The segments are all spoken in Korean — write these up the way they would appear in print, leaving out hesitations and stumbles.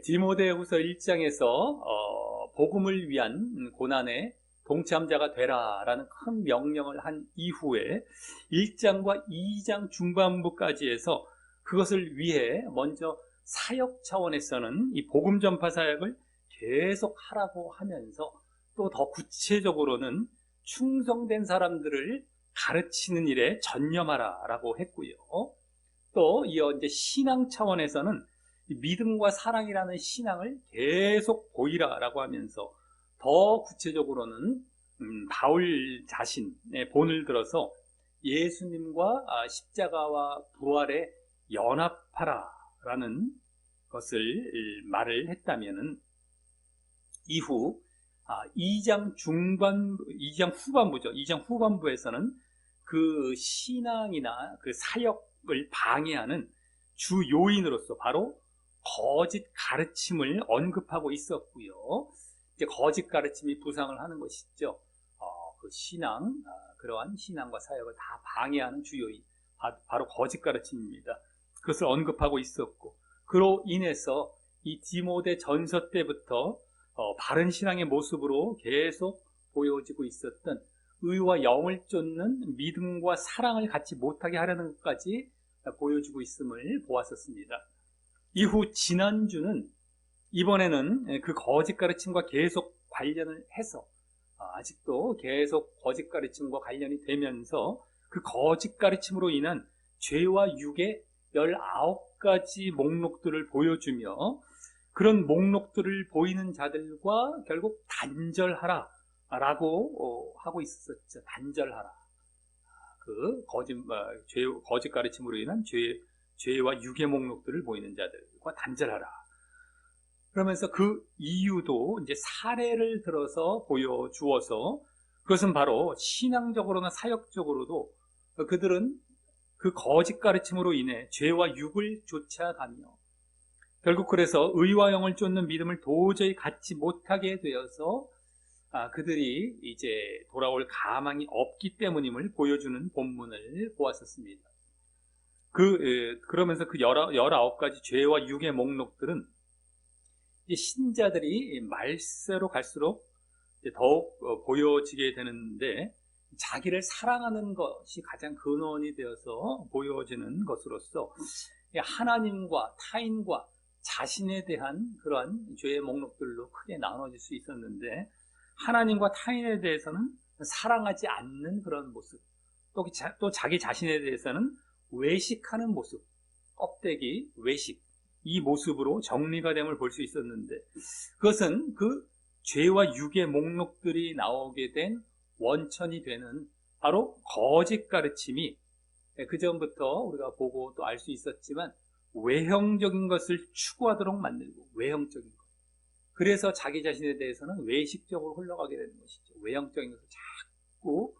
디모데후서 1장에서 복음을 위한 고난에 동참자가 되라라는 큰 명령을 한 이후에 1장과 2장 중반부까지 해서 그것을 위해 먼저 사역 차원에서는 이 복음 전파 사역을 계속 하라고 하면서 또 더 구체적으로는 충성된 사람들을 가르치는 일에 전념하라라고 했고요. 또 이어 이제 신앙 차원에서는 믿음과 사랑이라는 신앙을 계속 보이라라고 하면서 더 구체적으로는 바울 자신의 본을 들어서 예수님과 십자가와 부활에 연합하라라는 것을 말을 했다면은 이후 2장 후반부죠. 2장 후반부에서는 그 신앙이나 그 사역을 방해하는 주 요인으로서 바로 거짓 가르침을 언급하고 있었고요. 이제 거짓 가르침이 부상을 하는 것이죠. 그 신앙, 그러한 신앙과 사역을 다 방해하는 주 요인, 바로 거짓 가르침입니다. 그것을 언급하고 있었고, 그로 인해서 이 디모데 전서 때부터 바른 신앙의 모습으로 계속 보여지고 있었던 의와 영을 쫓는 믿음과 사랑을 갖지 못하게 하려는 것까지 보여주고 있음을 보았었습니다. 이후 지난주는 이번에는 그 거짓 가르침과 계속 관련을 해서 아직도 계속 거짓 가르침과 관련이 되면서 그 거짓 가르침으로 인한 죄와 육의 19가지 목록들을 보여주며 그런 목록들을 보이는 자들과 결국 단절하라 라고 하고 있었죠. 단절하라. 그 거짓 가르침으로 인한 죄와 육의 목록들을 보이는 자들과 단절하라. 그러면서 그 이유도 이제 사례를 들어서 보여주어서 그것은 바로 신앙적으로나 사역적으로도 그들은 그 거짓 가르침으로 인해 죄와 육을 쫓아가며 결국 그래서 의와 영을 쫓는 믿음을 도저히 갖지 못하게 되어서 그들이 이제 돌아올 가망이 없기 때문임을 보여주는 본문을 보았었습니다. 그러면서 그 19가지 죄와 육의 목록들은 신자들이 말세로 갈수록 더욱 보여지게 되는데 자기를 사랑하는 것이 가장 근원이 되어서 보여지는 것으로서 하나님과 타인과 자신에 대한 그러한 죄의 목록들로 크게 나눠질 수 있었는데 하나님과 타인에 대해서는 사랑하지 않는 그런 모습, 또 자기 자신에 대해서는 외식하는 모습, 껍데기, 외식, 이 모습으로 정리가 됨을 볼 수 있었는데 그것은 그 죄와 육의 목록들이 나오게 된 원천이 되는 바로 거짓 가르침이 그전부터 우리가 보고 또 알 수 있었지만 외형적인 것을 추구하도록 만들고 외형적인 것. 그래서 자기 자신에 대해서는 외식적으로 흘러가게 되는 것이죠. 외형적인 것을 자꾸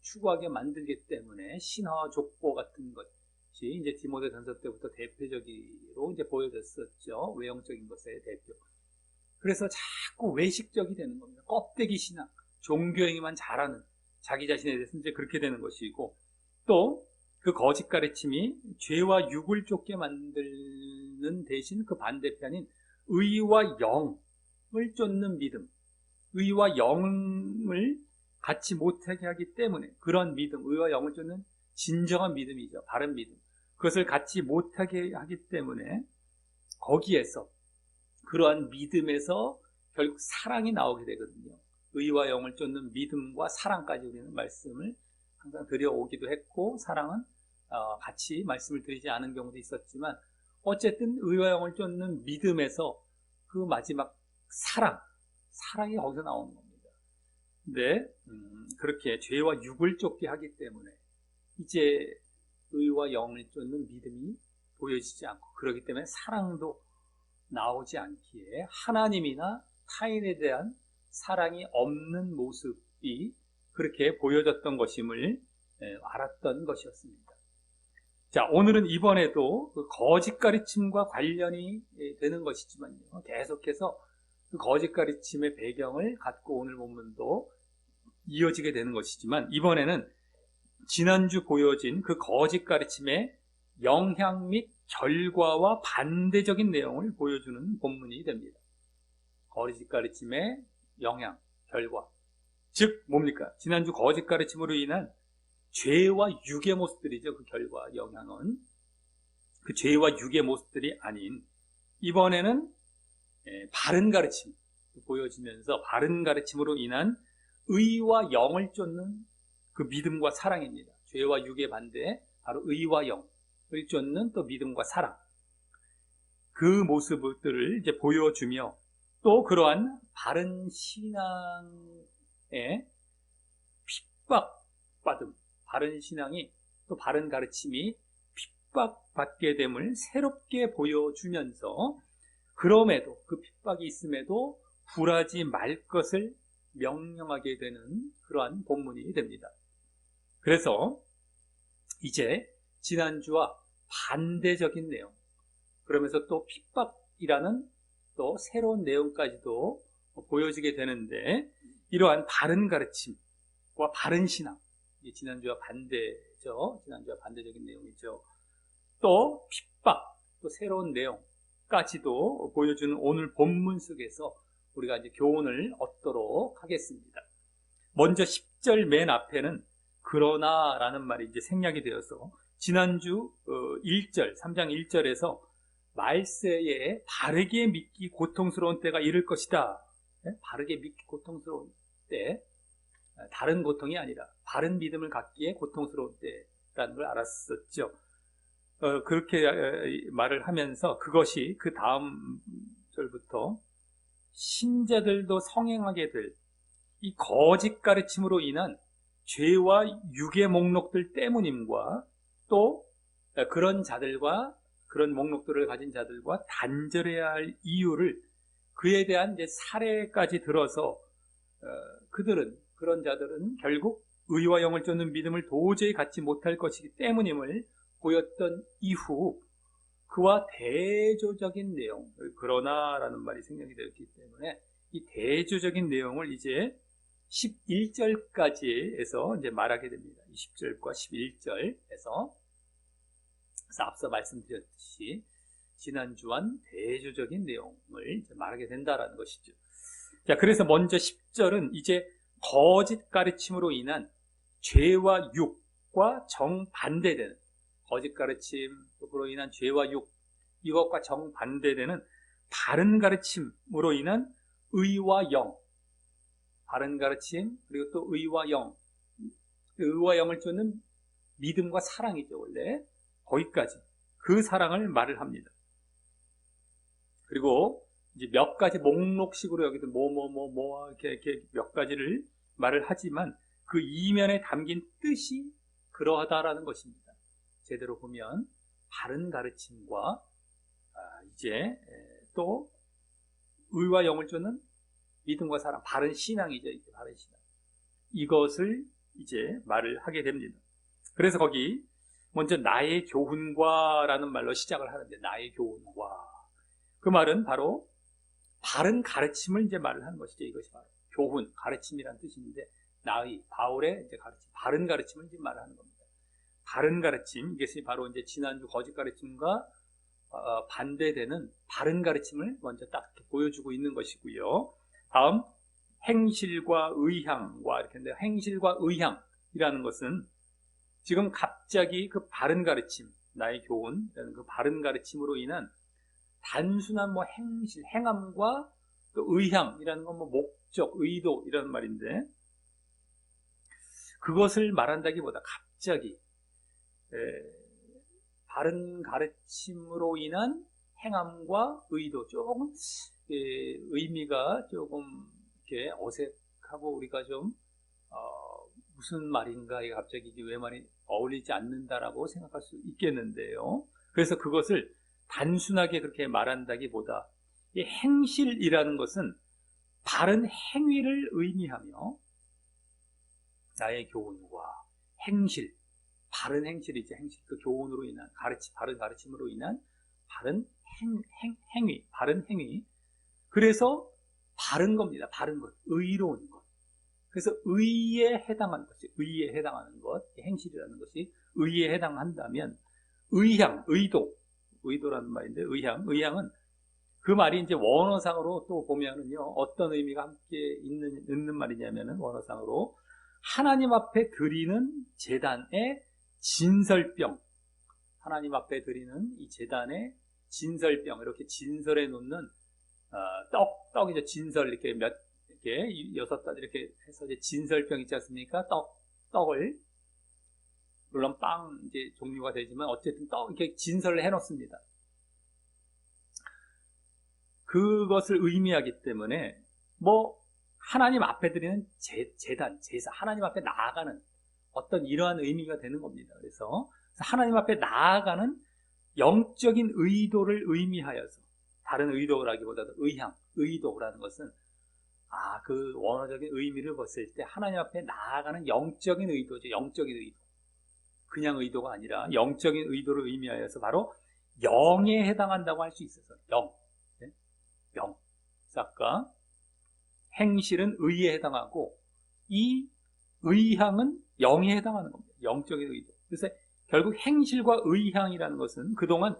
추구하게 만들기 때문에 신화와 족보 같은 것이 이제 디모데 전서 때부터 대표적으로 이제 보여졌었죠. 외형적인 것의 대표. 그래서 자꾸 외식적이 되는 겁니다. 껍데기 신앙, 종교행위만 잘하는 자기 자신에 대해서 이제 그렇게 되는 것이고 또 그 거짓 가르침이 죄와 육을 쫓게 만드는 대신 그 반대편인 의와 영을 쫓는 믿음, 의와 영을 갖지 못하게 하기 때문에 그런 믿음, 의와 영을 쫓는 진정한 믿음이죠. 바른 믿음. 그것을 갖지 못하게 하기 때문에 거기에서 그러한 믿음에서 결국 사랑이 나오게 되거든요. 의와 영을 쫓는 믿음과 사랑까지 우리는 말씀을 항상 드려오기도 했고 사랑은 같이 말씀을 드리지 않은 경우도 있었지만 어쨌든 의와 영을 쫓는 믿음에서 그 마지막 사랑이 거기서 나오는 겁니다. 근데 그렇게 죄와 육을 쫓게 하기 때문에 이제 의와 영을 쫓는 믿음이 보여지지 않고 그렇기 때문에 사랑도 나오지 않기에 하나님이나 타인에 대한 사랑이 없는 모습이 그렇게 보여졌던 것임을 알았던 것이었습니다. 자, 오늘은 이번에도 그 거짓 가르침과 관련이 되는 것이지만요. 계속해서 그 거짓 가르침의 배경을 갖고 오늘 본문도 이어지게 되는 것이지만 이번에는 지난주 보여진 그 거짓 가르침의 영향 및 결과와 반대적인 내용을 보여주는 본문이 됩니다. 거짓 가르침의 영향, 결과. 즉 뭡니까? 지난주 거짓 가르침으로 인한 죄와 육의 모습들이죠. 그 결과, 영향은. 그 죄와 육의 모습들이 아닌 이번에는 바른 가르침 보여지면서 바른 가르침으로 인한 의와 영을 쫓는 그 믿음과 사랑입니다. 죄와 육의 반대, 바로 의와 영을 쫓는 또 믿음과 사랑. 그 모습들을 이제 보여주며 또 그러한 바른 신앙의 핍박받음, 바른 신앙이 또 바른 가르침이 핍박받게 됨을 새롭게 보여주면서 그럼에도 그 핍박이 있음에도 굴하지 말 것을 명령하게 되는 그러한 본문이 됩니다. 그래서 이제 지난주와 반대적인 내용, 그러면서 또 핍박이라는 또 새로운 내용까지도 보여지게 되는데 이러한 바른 가르침과 바른 신앙, 지난주와 반대죠. 지난주와 반대적인 내용이죠. 또 핍박, 또 새로운 내용까지도 보여주는 오늘 본문 속에서 우리가 이제 교훈을 얻도록 하겠습니다. 먼저 10절 맨 앞에는 그러나라는 말이 이제 생략이 되어서 지난주 1절, 3장 1절에서 말세에 바르게 믿기 고통스러운 때가 이를 것이다. 바르게 믿기 고통스러운 때, 다른 고통이 아니라 바른 믿음을 갖기에 고통스러운 때라는 걸 알았었죠. 그렇게 말을 하면서 그것이 그 다음 절부터 신자들도 성행하게 될 이 거짓 가르침으로 인한 죄와 육의 목록들 때문임과 또 그런 자들과 그런 목록들을 가진 자들과 단절해야 할 이유를 그에 대한 이제 사례까지 들어서 그런 자들은 결국 의와 영을 쫓는 믿음을 도저히 갖지 못할 것이기 때문임을 보였던 이후 그와 대조적인 내용, 그러나라는 말이 생략이 되었기 때문에 이 대조적인 내용을 이제 11절까지 해서 이제 말하게 됩니다. 20절과 11절에서 앞서 말씀드렸듯이 지난주와는 대조적인 내용을 이제 말하게 된다라는 것이죠. 자, 그래서 먼저 10절은 이제 거짓 가르침으로 인한 죄와 육과 정반대되는 거짓 가르침으로 인한 죄와 육, 이것과 정반대되는 바른 가르침으로 인한 의와 영, 바른 가르침, 그리고 또 의와 영을 쫓는 믿음과 사랑이죠, 원래. 거기까지. 그 사랑을 말을 합니다. 그리고 이제 몇 가지 목록식으로 여기도 이렇게 몇 가지를 말을 하지만 그 이면에 담긴 뜻이 그러하다라는 것입니다. 제대로 보면 바른 가르침과 이제 또 의와 영을 쫓는 믿음과 사랑, 바른 신앙이죠. 이제 바른 신앙. 이것을 이제 말을 하게 됩니다. 그래서 거기 먼저 나의 교훈과라는 말로 시작을 하는데 나의 교훈과. 그 말은 바로 바른 가르침을 이제 말을 하는 것이죠. 이것이 바로 교훈, 가르침이라는 뜻인데 나의, 바울의 이제 가르침, 바른 가르침을 이제 말을 하는 겁니다. 바른 가르침, 이것이 바로 이제 지난주 거짓 가르침과 반대되는 바른 가르침을 먼저 딱 이렇게 보여주고 있는 것이고요. 다음 행실과 의향과 이렇게 했는데 행실과 의향이라는 것은 지금 갑자기 그 바른 가르침, 나의 교훈이라는 그 바른 가르침으로 인한 단순한 뭐 행실, 행함과 또 의향이라는 건 뭐 목적, 의도 이런 말인데 그것을 말한다기보다 갑자기 바른 가르침으로 인한 행함과 의도 조금 의미가 조금 이렇게 어색하고 우리가 좀 무슨 말인가 이게 갑자기 왜 말이 어울리지 않는다라고 생각할 수 있겠는데요. 그래서 그것을 단순하게 그렇게 말한다기보다 이 행실이라는 것은 바른 행위를 의미하며 나의 교훈과 행실, 바른 행실이죠. 행실, 그 교훈으로 인한 가르침, 바른 가르침으로 인한 바른 행위, 바른 행위. 그래서 바른 겁니다. 바른 것, 의로운 것. 그래서 의에 해당하는 것이, 의에 해당하는 것, 행실이라는 것이 의에 해당한다면 의도라는 말인데, 의향은 그 말이 이제 원어상으로 또 보면은요, 어떤 의미가 함께 있는 말이냐면은, 원어상으로 하나님 앞에 드리는 제단의 진설병, 하나님 앞에 드리는 이 제단의 진설병, 이렇게 진설해 놓는 떡이죠. 진설 이렇게 이렇게 6가지 이렇게 해서 이제 진설병 있지 않습니까? 떡을, 물론 빵 이제 종류가 되지만 어쨌든 떡 이렇게 진설을 해 놓습니다. 그것을 의미하기 때문에 하나님 앞에 드리는 제단, 제사, 하나님 앞에 나아가는 어떤 이러한 의미가 되는 겁니다. 그래서 하나님 앞에 나아가는 영적인 의도를 의미하여서, 다른 의도라기보다도 의도라는 것은 그 원어적인 의미를 봤을 때 하나님 앞에 나아가는 영적인 의도죠. 영적인 의도. 그냥 의도가 아니라 영적인 의도를 의미하여서 바로 영에 해당한다고 할 수 있어서 영. 아까 행실은 의에 해당하고 이 의향은 영에 해당하는 겁니다. 영적인 의도. 그래서 결국 행실과 의향이라는 것은 그동안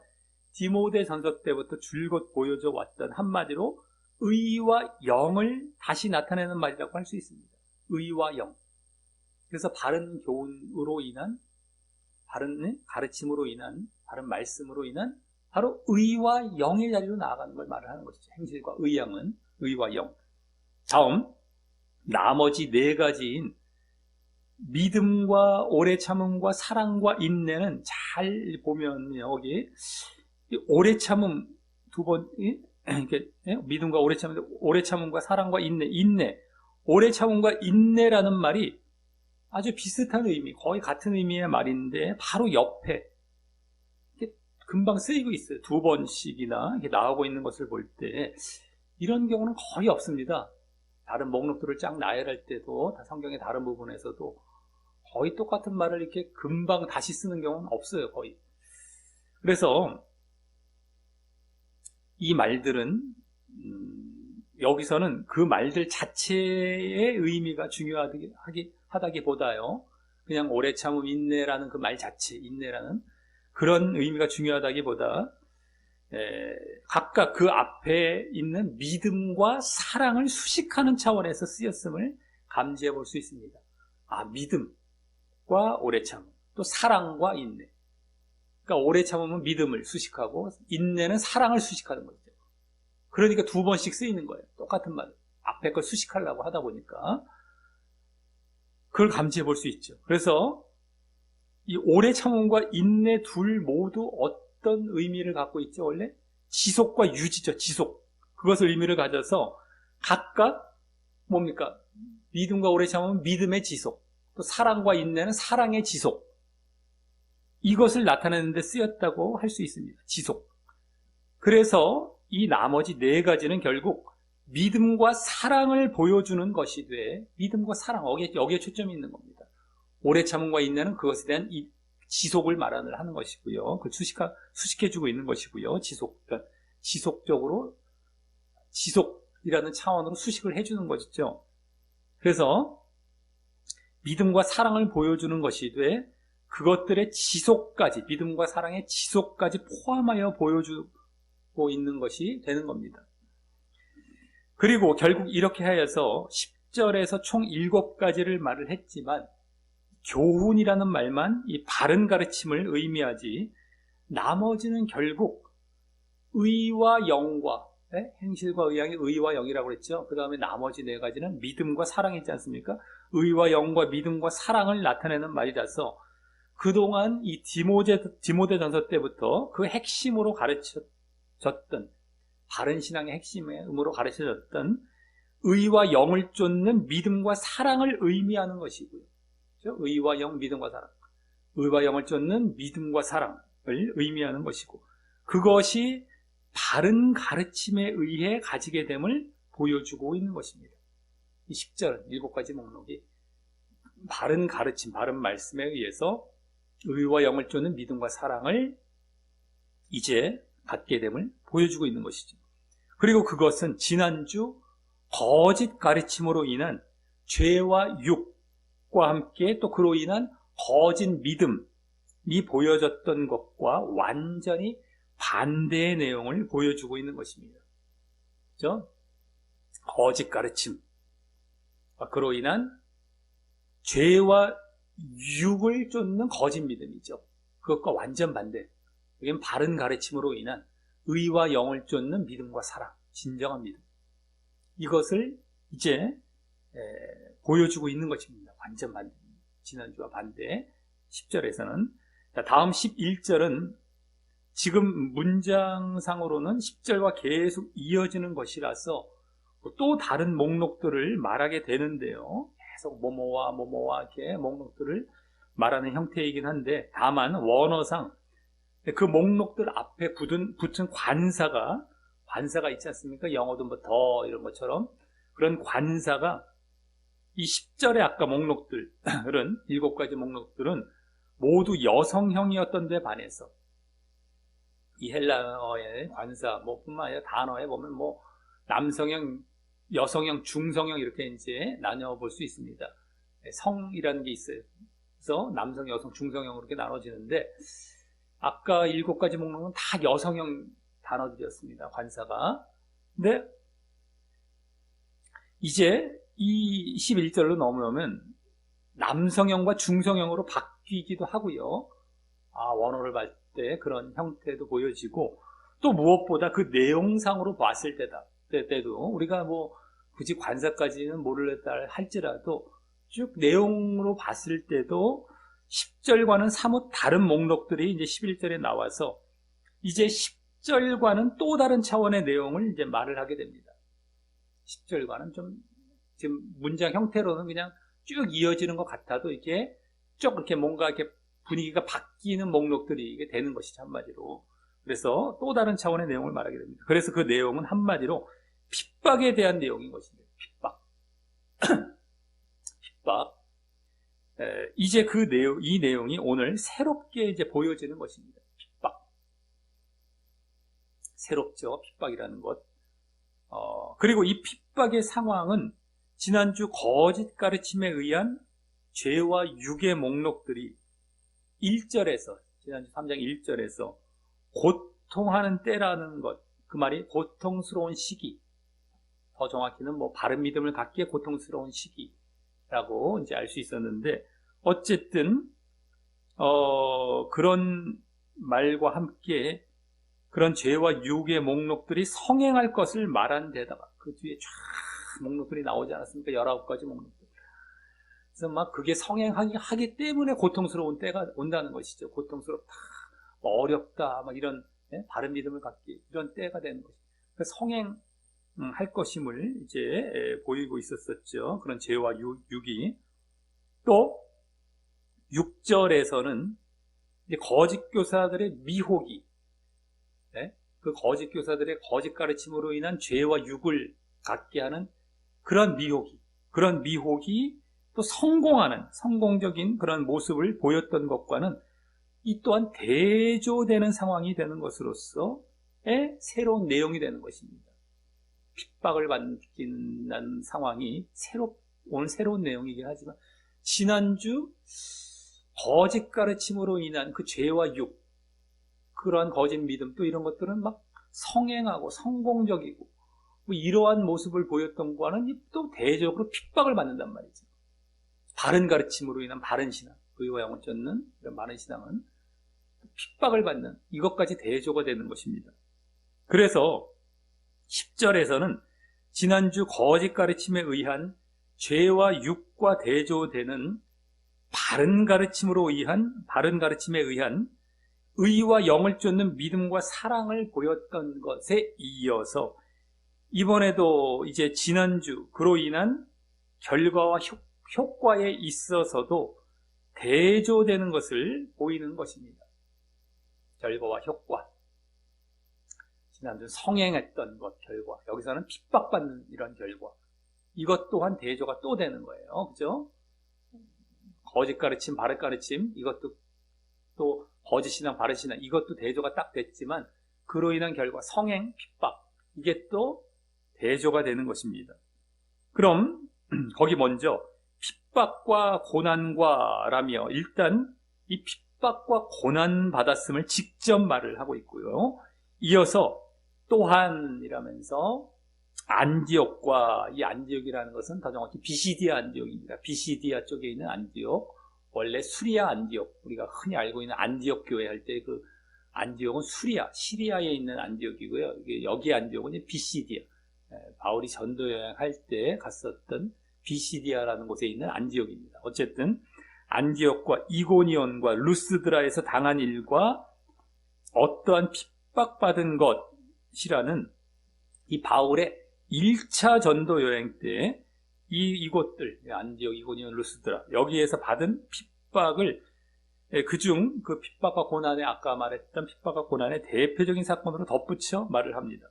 디모데전서 때부터 줄곧 보여져 왔던, 한마디로 의와 영을 다시 나타내는 말이라고 할 수 있습니다. 의와 영. 그래서 바른 교훈으로 인한, 바른 가르침으로 인한, 바른 말씀으로 인한 바로 의와 영의 자리로 나아가는 걸 말을 하는 것이죠. 행실과 의향은 의와 영. 다음, 나머지 4가지인 믿음과 오래 참음과 사랑과 인내는 잘 보면 여기 오래 참음 2번, 믿음과 오래 참음과 사랑과 인내, 오래 참음과 인내라는 말이 아주 비슷한 의미, 거의 같은 의미의 말인데 바로 옆에 금방 쓰이고 있어요. 2번씩이나 이렇게 나오고 있는 것을 볼 때 이런 경우는 거의 없습니다. 다른 목록들을 쫙 나열할 때도 성경의 다른 부분에서도 거의 똑같은 말을 이렇게 금방 다시 쓰는 경우는 없어요. 거의. 그래서 이 말들은 여기서는 그 말들 자체의 의미가 중요하다기보다요, 그냥 오래 참음 인내라는 그 말 자체, 인내라는 그런 의미가 중요하다기보다 각각 그 앞에 있는 믿음과 사랑을 수식하는 차원에서 쓰였음을 감지해 볼 수 있습니다. 믿음과 오래 참음, 또 사랑과 인내. 그러니까 오래 참음은 믿음을 수식하고 인내는 사랑을 수식하는 거죠. 그러니까 2번씩 쓰이는 거예요. 똑같은 말. 앞에 걸 수식하려고 하다 보니까 그걸 감지해 볼 수 있죠. 그래서 이 오래 참음과 인내 둘 모두 어떤 의미를 갖고 있죠? 원래 지속과 유지죠. 지속. 그것을 의미를 가져서 각각 뭡니까? 믿음과 오래 참음은 믿음의 지속, 또 사랑과 인내는 사랑의 지속. 이것을 나타내는 데 쓰였다고 할 수 있습니다. 지속. 그래서 이 나머지 4가지는 결국 믿음과 사랑을 보여주는 것이 돼, 믿음과 사랑, 여기에 초점이 있는 겁니다. 오래 참음과 인내는 그것에 대한 이 지속을 하는 것이고요. 그걸 수식해주고 있는 것이고요. 그러니까 지속이라는 차원으로 수식을 해주는 것이죠. 그래서 믿음과 사랑을 보여주는 것이 돼, 그것들의 지속까지, 믿음과 사랑의 지속까지 포함하여 보여주고 있는 것이 되는 겁니다. 그리고 결국 이렇게 하여서 10절에서 총 7가지를 말을 했지만 교훈이라는 말만 이 바른 가르침을 의미하지, 나머지는 결국 의와 영과, 행실과 의향이 의와 영이라고 그랬죠. 그 다음에 나머지 4가지는 믿음과 사랑이지 않습니까? 의와 영과 믿음과 사랑을 나타내는 말이라서 그동안 이 디모데전서 때부터 그 핵심으로 가르쳐졌던, 바른 신앙의 핵심으로 가르쳐졌던 의와 영을 쫓는 믿음과 사랑을 의미하는 것이고요. 그렇죠? 의와 영, 믿음과 사랑. 의와 영을 쫓는 믿음과 사랑을 의미하는 것이고, 그것이 바른 가르침에 의해 가지게 됨을 보여주고 있는 것입니다. 이 10절은 7가지 목록이 바른 가르침, 바른 말씀에 의해서 의와 영을 쫓는 믿음과 사랑을 이제 갖게 됨을 보여주고 있는 것이죠. 그리고 그것은 지난주 거짓 가르침으로 인한 죄와 육과 함께 또 그로 인한 거짓 믿음, 보여졌던 것과 완전히 반대의 내용을 보여주고 있는 것입니다. 그렇죠? 거짓 가르침, 그로 인한 죄와 육을 쫓는 거짓 믿음이죠. 그것과 완전 반대. 여기는 바른 가르침으로 인한 의와 영을 쫓는 믿음과 사랑, 진정한 믿음. 이것을 이제 보여주고 있는 것입니다. 완전 반대. 지난주와 반대. 10절에서는. 다음 11절은 지금 문장상으로는 10절과 계속 이어지는 것이라서 또 다른 목록들을 말하게 되는데요. 계속 뭐뭐와 이렇게 목록들을 말하는 형태이긴 한데, 다만 원어상 그 목록들 앞에 붙은 관사가 있지 않습니까? 영어도 뭐 더 이런 것처럼 그런 관사가 이 10절의 아까 목록들은 7가지 목록들은 모두 여성형이었던 데 반해서 이 헬라어의 관사 뿐만 아니라 단어에 보면 뭐 남성형, 여성형, 중성형 이렇게 이제 나눠 볼 수 있습니다. 성이라는 게 있어요. 그래서 남성, 여성, 중성형으로 이렇게 나눠지는데 아까 7가지 목록은 다 여성형 단어들이었습니다. 관사가. 근데 이제 이 11절로 넘어오면 남성형과 중성형으로 바뀌기도 하고요. 원어를 볼 때 그런 형태도 보여지고, 또 무엇보다 그 내용상으로 봤을 때도 우리가 뭐 굳이 관사까지는 모르겠다 할지라도 쭉 내용으로 봤을 때도 10절과는 사뭇 다른 목록들이 이제 11절에 나와서 이제 10절과는 또 다른 차원의 내용을 이제 말을 하게 됩니다. 10절과는 좀 지금 문장 형태로는 그냥 쭉 이어지는 것 같아도 이게 쭉 이렇게 뭔가 이렇게 분위기가 바뀌는 목록들이 이게 되는 것이죠, 한마디로. 그래서 또 다른 차원의 내용을 말하게 됩니다. 그래서 그 내용은 한마디로 핍박에 대한 내용인 것입니다. 핍박. 핍박. 이제 이 내용이 오늘 새롭게 이제 보여지는 것입니다. 핍박. 새롭죠, 핍박이라는 것. 그리고 이 핍박의 상황은 지난주 거짓 가르침에 의한 죄와 육의 목록들이 1절에서, 지난주 3장 1절에서 고통하는 때라는 것, 그 말이 고통스러운 시기, 더 정확히는 뭐 바른 믿음을 갖기에 고통스러운 시기라고 이제 알 수 있었는데, 어쨌든 그런 말과 함께 그런 죄와 육의 목록들이 성행할 것을 말한 데다가 그 뒤에 쫙 목록들이 나오지 않았습니까? 19가지 목록들. 그래서 막 그게 성행하기 때문에 고통스러운 때가 온다는 것이죠. 고통스럽다, 어렵다, 막 이런 바른 믿음을 갖기, 이런 때가 되는 것이죠. 성행할 것임을 이제 보이고 있었었죠. 그런 죄와 육이. 또 6절에서는 이제 거짓 교사들의 미혹이, 그 거짓 교사들의 거짓 가르침으로 인한 죄와 육을 갖게 하는 그런 미혹이 또 성공적인 그런 모습을 보였던 것과는 이 또한 대조되는 상황이 되는 것으로서의 새로운 내용이 되는 것입니다. 핍박을 받는 상황이 오늘 새로운 내용이긴 하지만, 지난주 거짓 가르침으로 인한 그 죄와 육, 그러한 거짓 믿음, 또 이런 것들은 막 성행하고 성공적이고 뭐 이러한 모습을 보였던 것과는 또 대적으로 핍박을 받는단 말이죠. 바른 가르침으로 인한 바른 신앙, 의와 영을 쫓는 이런 바른 신앙은 핍박을 받는, 이것까지 대조가 되는 것입니다. 그래서 10절에서는 지난주 거짓 가르침에 의한 죄와 육과 대조되는 바른 가르침에 의한 의와 영을 쫓는 믿음과 사랑을 보였던 것에 이어서 이번에도 이제 지난주 그로 인한 결과와 효과에 있어서도 대조되는 것을 보이는 것입니다. 결과와 효과. 지난주 성행했던 것 결과, 여기서는 핍박받는 이런 결과, 이것 또한 대조가 또 되는 거예요. 그죠? 거짓 가르침, 바른 가르침, 이것도 또 거짓 신앙, 바른 신앙, 이것도 대조가 딱 됐지만 그로 인한 결과, 성행, 핍박, 이게 또 대조가 되는 것입니다. 그럼 거기 먼저 핍박과 고난과라며, 일단 이 핍박과 고난 받았음을 직접 말을 하고 있고요. 이어서 또한이라면서 안디옥과, 이 안디옥이라는 것은 더 정확히 비시디아 안디옥입니다. 비시디아 쪽에 있는 안디옥, 원래 수리아 안디옥, 우리가 흔히 알고 있는 안디옥 교회 할 때 그 안디옥은 수리아, 시리아에 있는 안디옥이고요. 여기 안디옥은 비시디아, 바울이 전도 여행할 때 갔었던 비시디아라는 곳에 있는 안디옥입니다. 어쨌든 안디옥과 이고니온과 루스드라에서 당한 일과 어떠한 핍박받은 것이라는 이 바울의 1차 전도 여행 때 이곳들, 안디옥, 이고니온, 루스드라, 여기에서 받은 핍박을 그중 그 핍박과 고난에, 아까 말했던 핍박과 고난의 대표적인 사건으로 덧붙여 말을 합니다.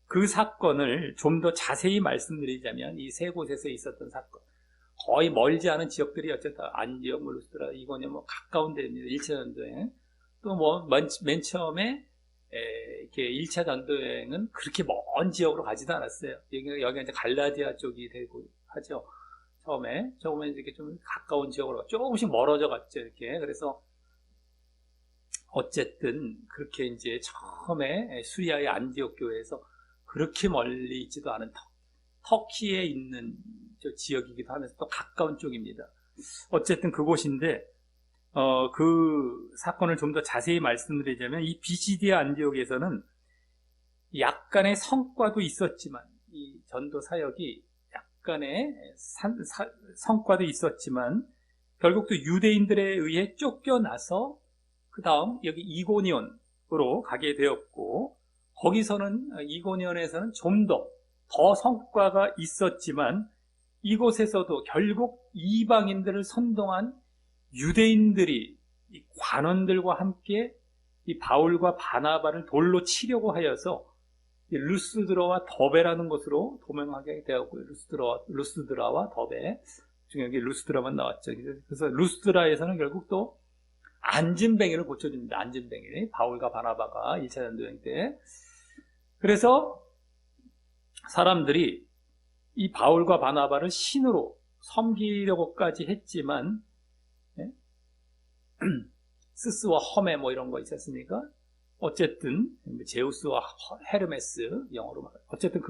그 사건을 좀 더 자세히 말씀드리자면 이 세 곳에서 있었던 사건, 거의 멀지 않은 지역들이 어쨌든 안디옥, 루스드라, 이고니온 가까운 데입니다. 1차 전도여행. 또 맨 처음에 이렇게 1차 전도여행은 그렇게 먼 지역으로 가지도 않았어요. 여기가 이제 갈라디아 쪽이 되고 하죠. 처음에 이렇게 좀 가까운 지역으로 조금씩 멀어져 갔죠. 이렇게. 그래서 어쨌든 그렇게 이제 처음에 수리아의 안디옥 교회에서 그렇게 멀리 있지도 않은 터키에 있는 저 지역이기도 하면서 또 가까운 쪽입니다. 어쨌든 그곳인데, 그 사건을 좀 더 자세히 말씀드리자면, 이 비시디아 안디옥에서는 약간의 성과도 있었지만, 이 전도 사역이 약간의 성과도 있었지만, 결국 또 유대인들에 의해 쫓겨나서, 그 다음 여기 이고니온으로 가게 되었고, 거기서는, 이고니온에서는 좀 더 성과가 있었지만, 이곳에서도 결국 이방인들을 선동한 유대인들이 이 관원들과 함께 이 바울과 바나바를 돌로 치려고 하여서 루스드라와 더베라는 곳으로 도망하게 되었고요. 루스드라와 더베. 지금 여기 루스드라만 나왔죠. 그래서 루스드라에서는 결국 또 안진뱅이를 고쳐줍니다. 안진뱅이. 바울과 바나바가 1차 전도여행 때. 그래서 사람들이 이 바울과 바나바를 신으로 섬기려고까지 했지만, 스스와 허메 이런 거 있었습니까? 어쨌든 제우스와 헤르메스, 영어로 말해요. 어쨌든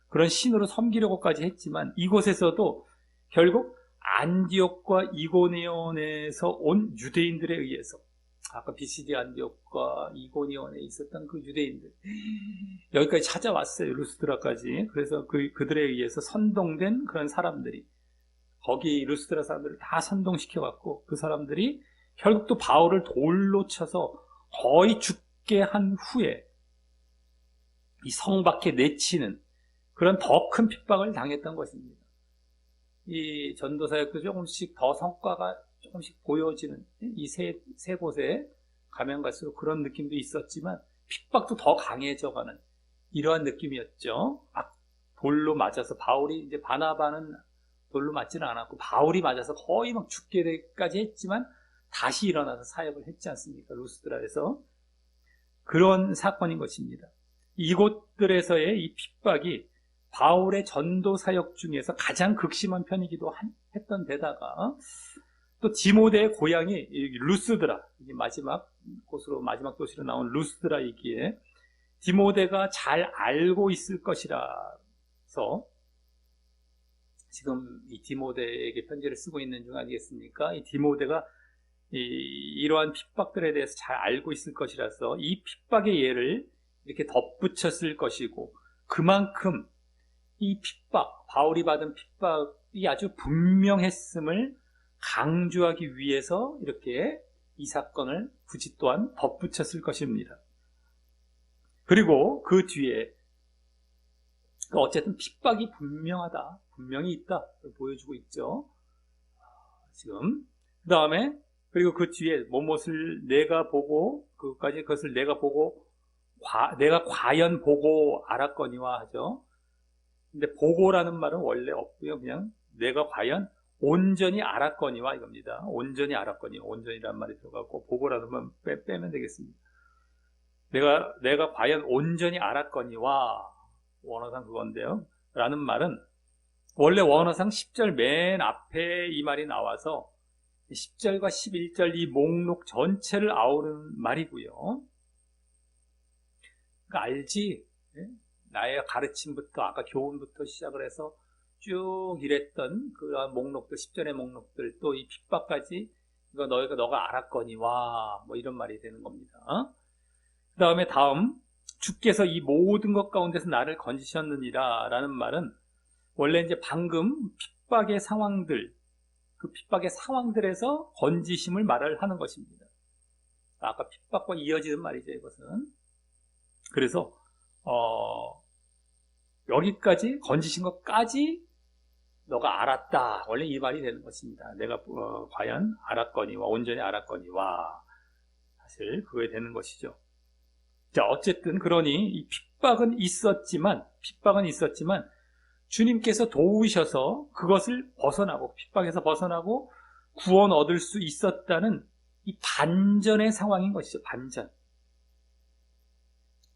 그런 신으로 섬기려고까지 했지만, 이곳에서도 결국 안디옥과 이고니온에서 온 유대인들에 의해서, 아까 비시디 안디옥과 이고니온에 있었던 그 유대인들, 여기까지 찾아왔어요. 루스드라까지. 그래서 그들에 의해서 선동된 그런 사람들이, 거기 루스드라 사람들을 다 선동시켜갖고, 그 사람들이 결국 또 바울을 돌로 쳐서 거의 죽게 한 후에 이 성 밖에 내치는 그런 더 큰 핍박을 당했던 것입니다. 이 전도사역도 조금씩 더 성과가 조금씩 보여지는, 이 세 곳에 가면 갈수록 그런 느낌도 있었지만 핍박도 더 강해져가는 이러한 느낌이었죠. 돌로 맞아서 바울이, 이제 바나바는 돌로 맞지는 않았고 바울이 맞아서 거의 막 죽게까지 했지만 다시 일어나서 사역을 했지 않습니까? 루스드라에서. 그런 사건인 것입니다. 이곳들에서의 이 핍박이 바울의 전도 사역 중에서 가장 극심한 편이기도 했던 데다가, 또 디모데의 고향이 루스드라, 마지막 마지막 도시로 나온 루스드라이기에 디모데가 잘 알고 있을 것이라서 지금 이 디모데에게 편지를 쓰고 있는 중 아니겠습니까? 이 디모데가 이러한 핍박들에 대해서 잘 알고 있을 것이라서 이 핍박의 예를 이렇게 덧붙였을 것이고, 그만큼 이 핍박, 바울이 받은 핍박이 아주 분명했음을 강조하기 위해서 이렇게 이 사건을 굳이 또한 덧붙였을 것입니다. 그리고 그 뒤에 어쨌든 핍박이 분명하다, 분명히 있다 보여주고 있죠. 지금 그 다음에, 그리고 그 뒤에 무엇을 내가 보고, 그것을 내가 보고, 내가 과연 보고 알았거니와 하죠. 근데 보고라는 말은 원래 없고요. 그냥 내가 과연 온전히 알았거니와 이겁니다. 온전히 알았거니, 온전이라는 말이 들어가고 보고라는 말 빼면 되겠습니다. 내가 과연 온전히 알았거니와, 원어상 그건데요. 라는 말은 원래 원어상 10절 맨 앞에 이 말이 나와서 10절과 11절 이 목록 전체를 아우르는 말이고요. 그러니까 알지? 나의 가르침부터 아까 교훈부터 시작을 해서 쭉 이랬던 그런 목록들, 10절의 목록들, 또 이 핍박까지 이거 너가 알았거니와 뭐 이런 말이 되는 겁니다. 그 다음에 주께서 이 모든 것 가운데서 나를 건지셨느니라 라는 말은 원래 이제 방금 핍박의 상황들, 그 핍박의 상황들에서 건지심을 말을 하는 것입니다. 아까 핍박과 이어지는 말이죠, 이것은. 그래서 여기까지 건지신 것까지 너가 알았다. 원래 이 말이 되는 것입니다. 내가 과연 알았거니와 온전히 알았거니와 사실 그거에 되는 것이죠. 자, 어쨌든 그러니 이 핍박은 있었지만 주님께서 도우셔서 그것을 벗어나고 핍박에서 벗어나고 구원 얻을 수 있었다는 이 반전의 상황인 것이죠. 반전.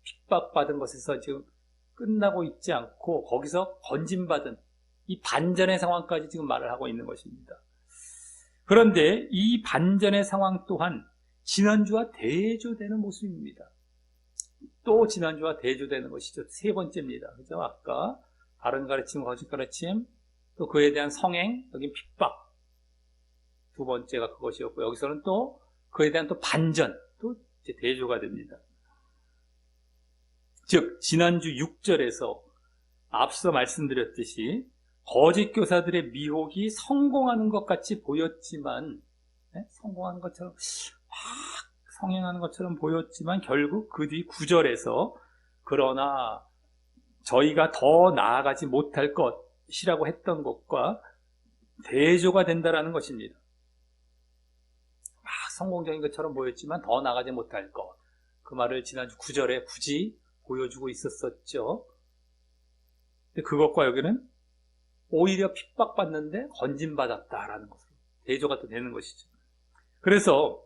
핍박받은 것에서 지금 끝나고 있지 않고 거기서 건짐받은 이 반전의 상황까지 지금 말을 하고 있는 것입니다. 그런데 이 반전의 상황 또한 지난주와 대조되는 모습입니다. 또 지난주와 대조되는 것이죠. 세 번째입니다. 그죠? 아까 바른 가르침, 거짓 가르침, 또 그에 대한 성행, 여긴 핍박. 두 번째가 그것이었고, 여기서는 또 그에 대한 또 반전, 또 이제 대조가 됩니다. 즉, 지난주 6절에서 앞서 말씀드렸듯이 거짓 교사들의 미혹이 성공하는 것 같이 보였지만, 성공하는 것처럼 성행하는 것처럼 보였지만 결국 그 뒤 9절에서 그러나 저희가 더 나아가지 못할 것이라고 했던 것과 대조가 된다라는 것입니다. 성공적인 것처럼 보였지만 더 나아가지 못할 것. 그 말을 지난주 9절에 굳이 보여주고 있었었죠. 근데 그것과 여기는 오히려 핍박받는데 건짐받았다라는 것으로 대조가 또 되는 것이죠. 그래서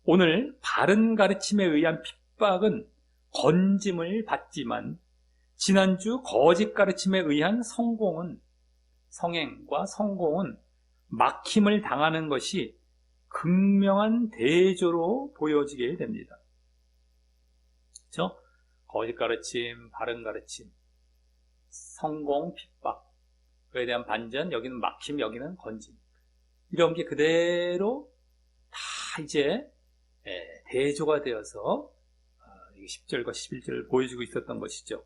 오늘 바른 가르침에 의한 핍박은 건짐을 받지만 지난주 거짓 가르침에 의한 성행과 성공은 막힘을 당하는 것이 극명한 대조로 보여지게 됩니다. 그렇죠? 거짓 가르침, 바른 가르침, 성공, 핍박, 그에 대한 반전, 여기는 막힘, 여기는 건짐. 이런 게 그대로 다 이제 대조가 되어서 10절과 11절을 보여주고 있었던 것이죠.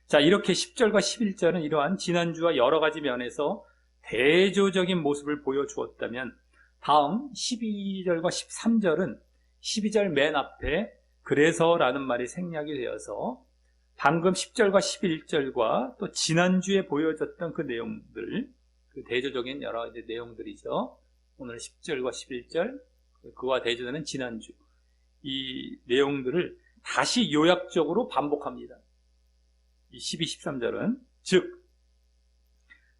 자, 이렇게 10절과 11절은 이러한 지난주와 여러 가지 면에서 대조적인 모습을 보여주었다면 다음 12절과 13절은 12절 맨 앞에 그래서라는 말이 생략이 되어서 방금 10절과 11절과 또 지난주에 보여졌던 그 내용들, 그 대조적인 여러 가지 내용들이죠. 오늘 10절과 11절, 그와 대조되는 지난주, 이 내용들을 다시 요약적으로 반복합니다. 이 12, 13절은 즉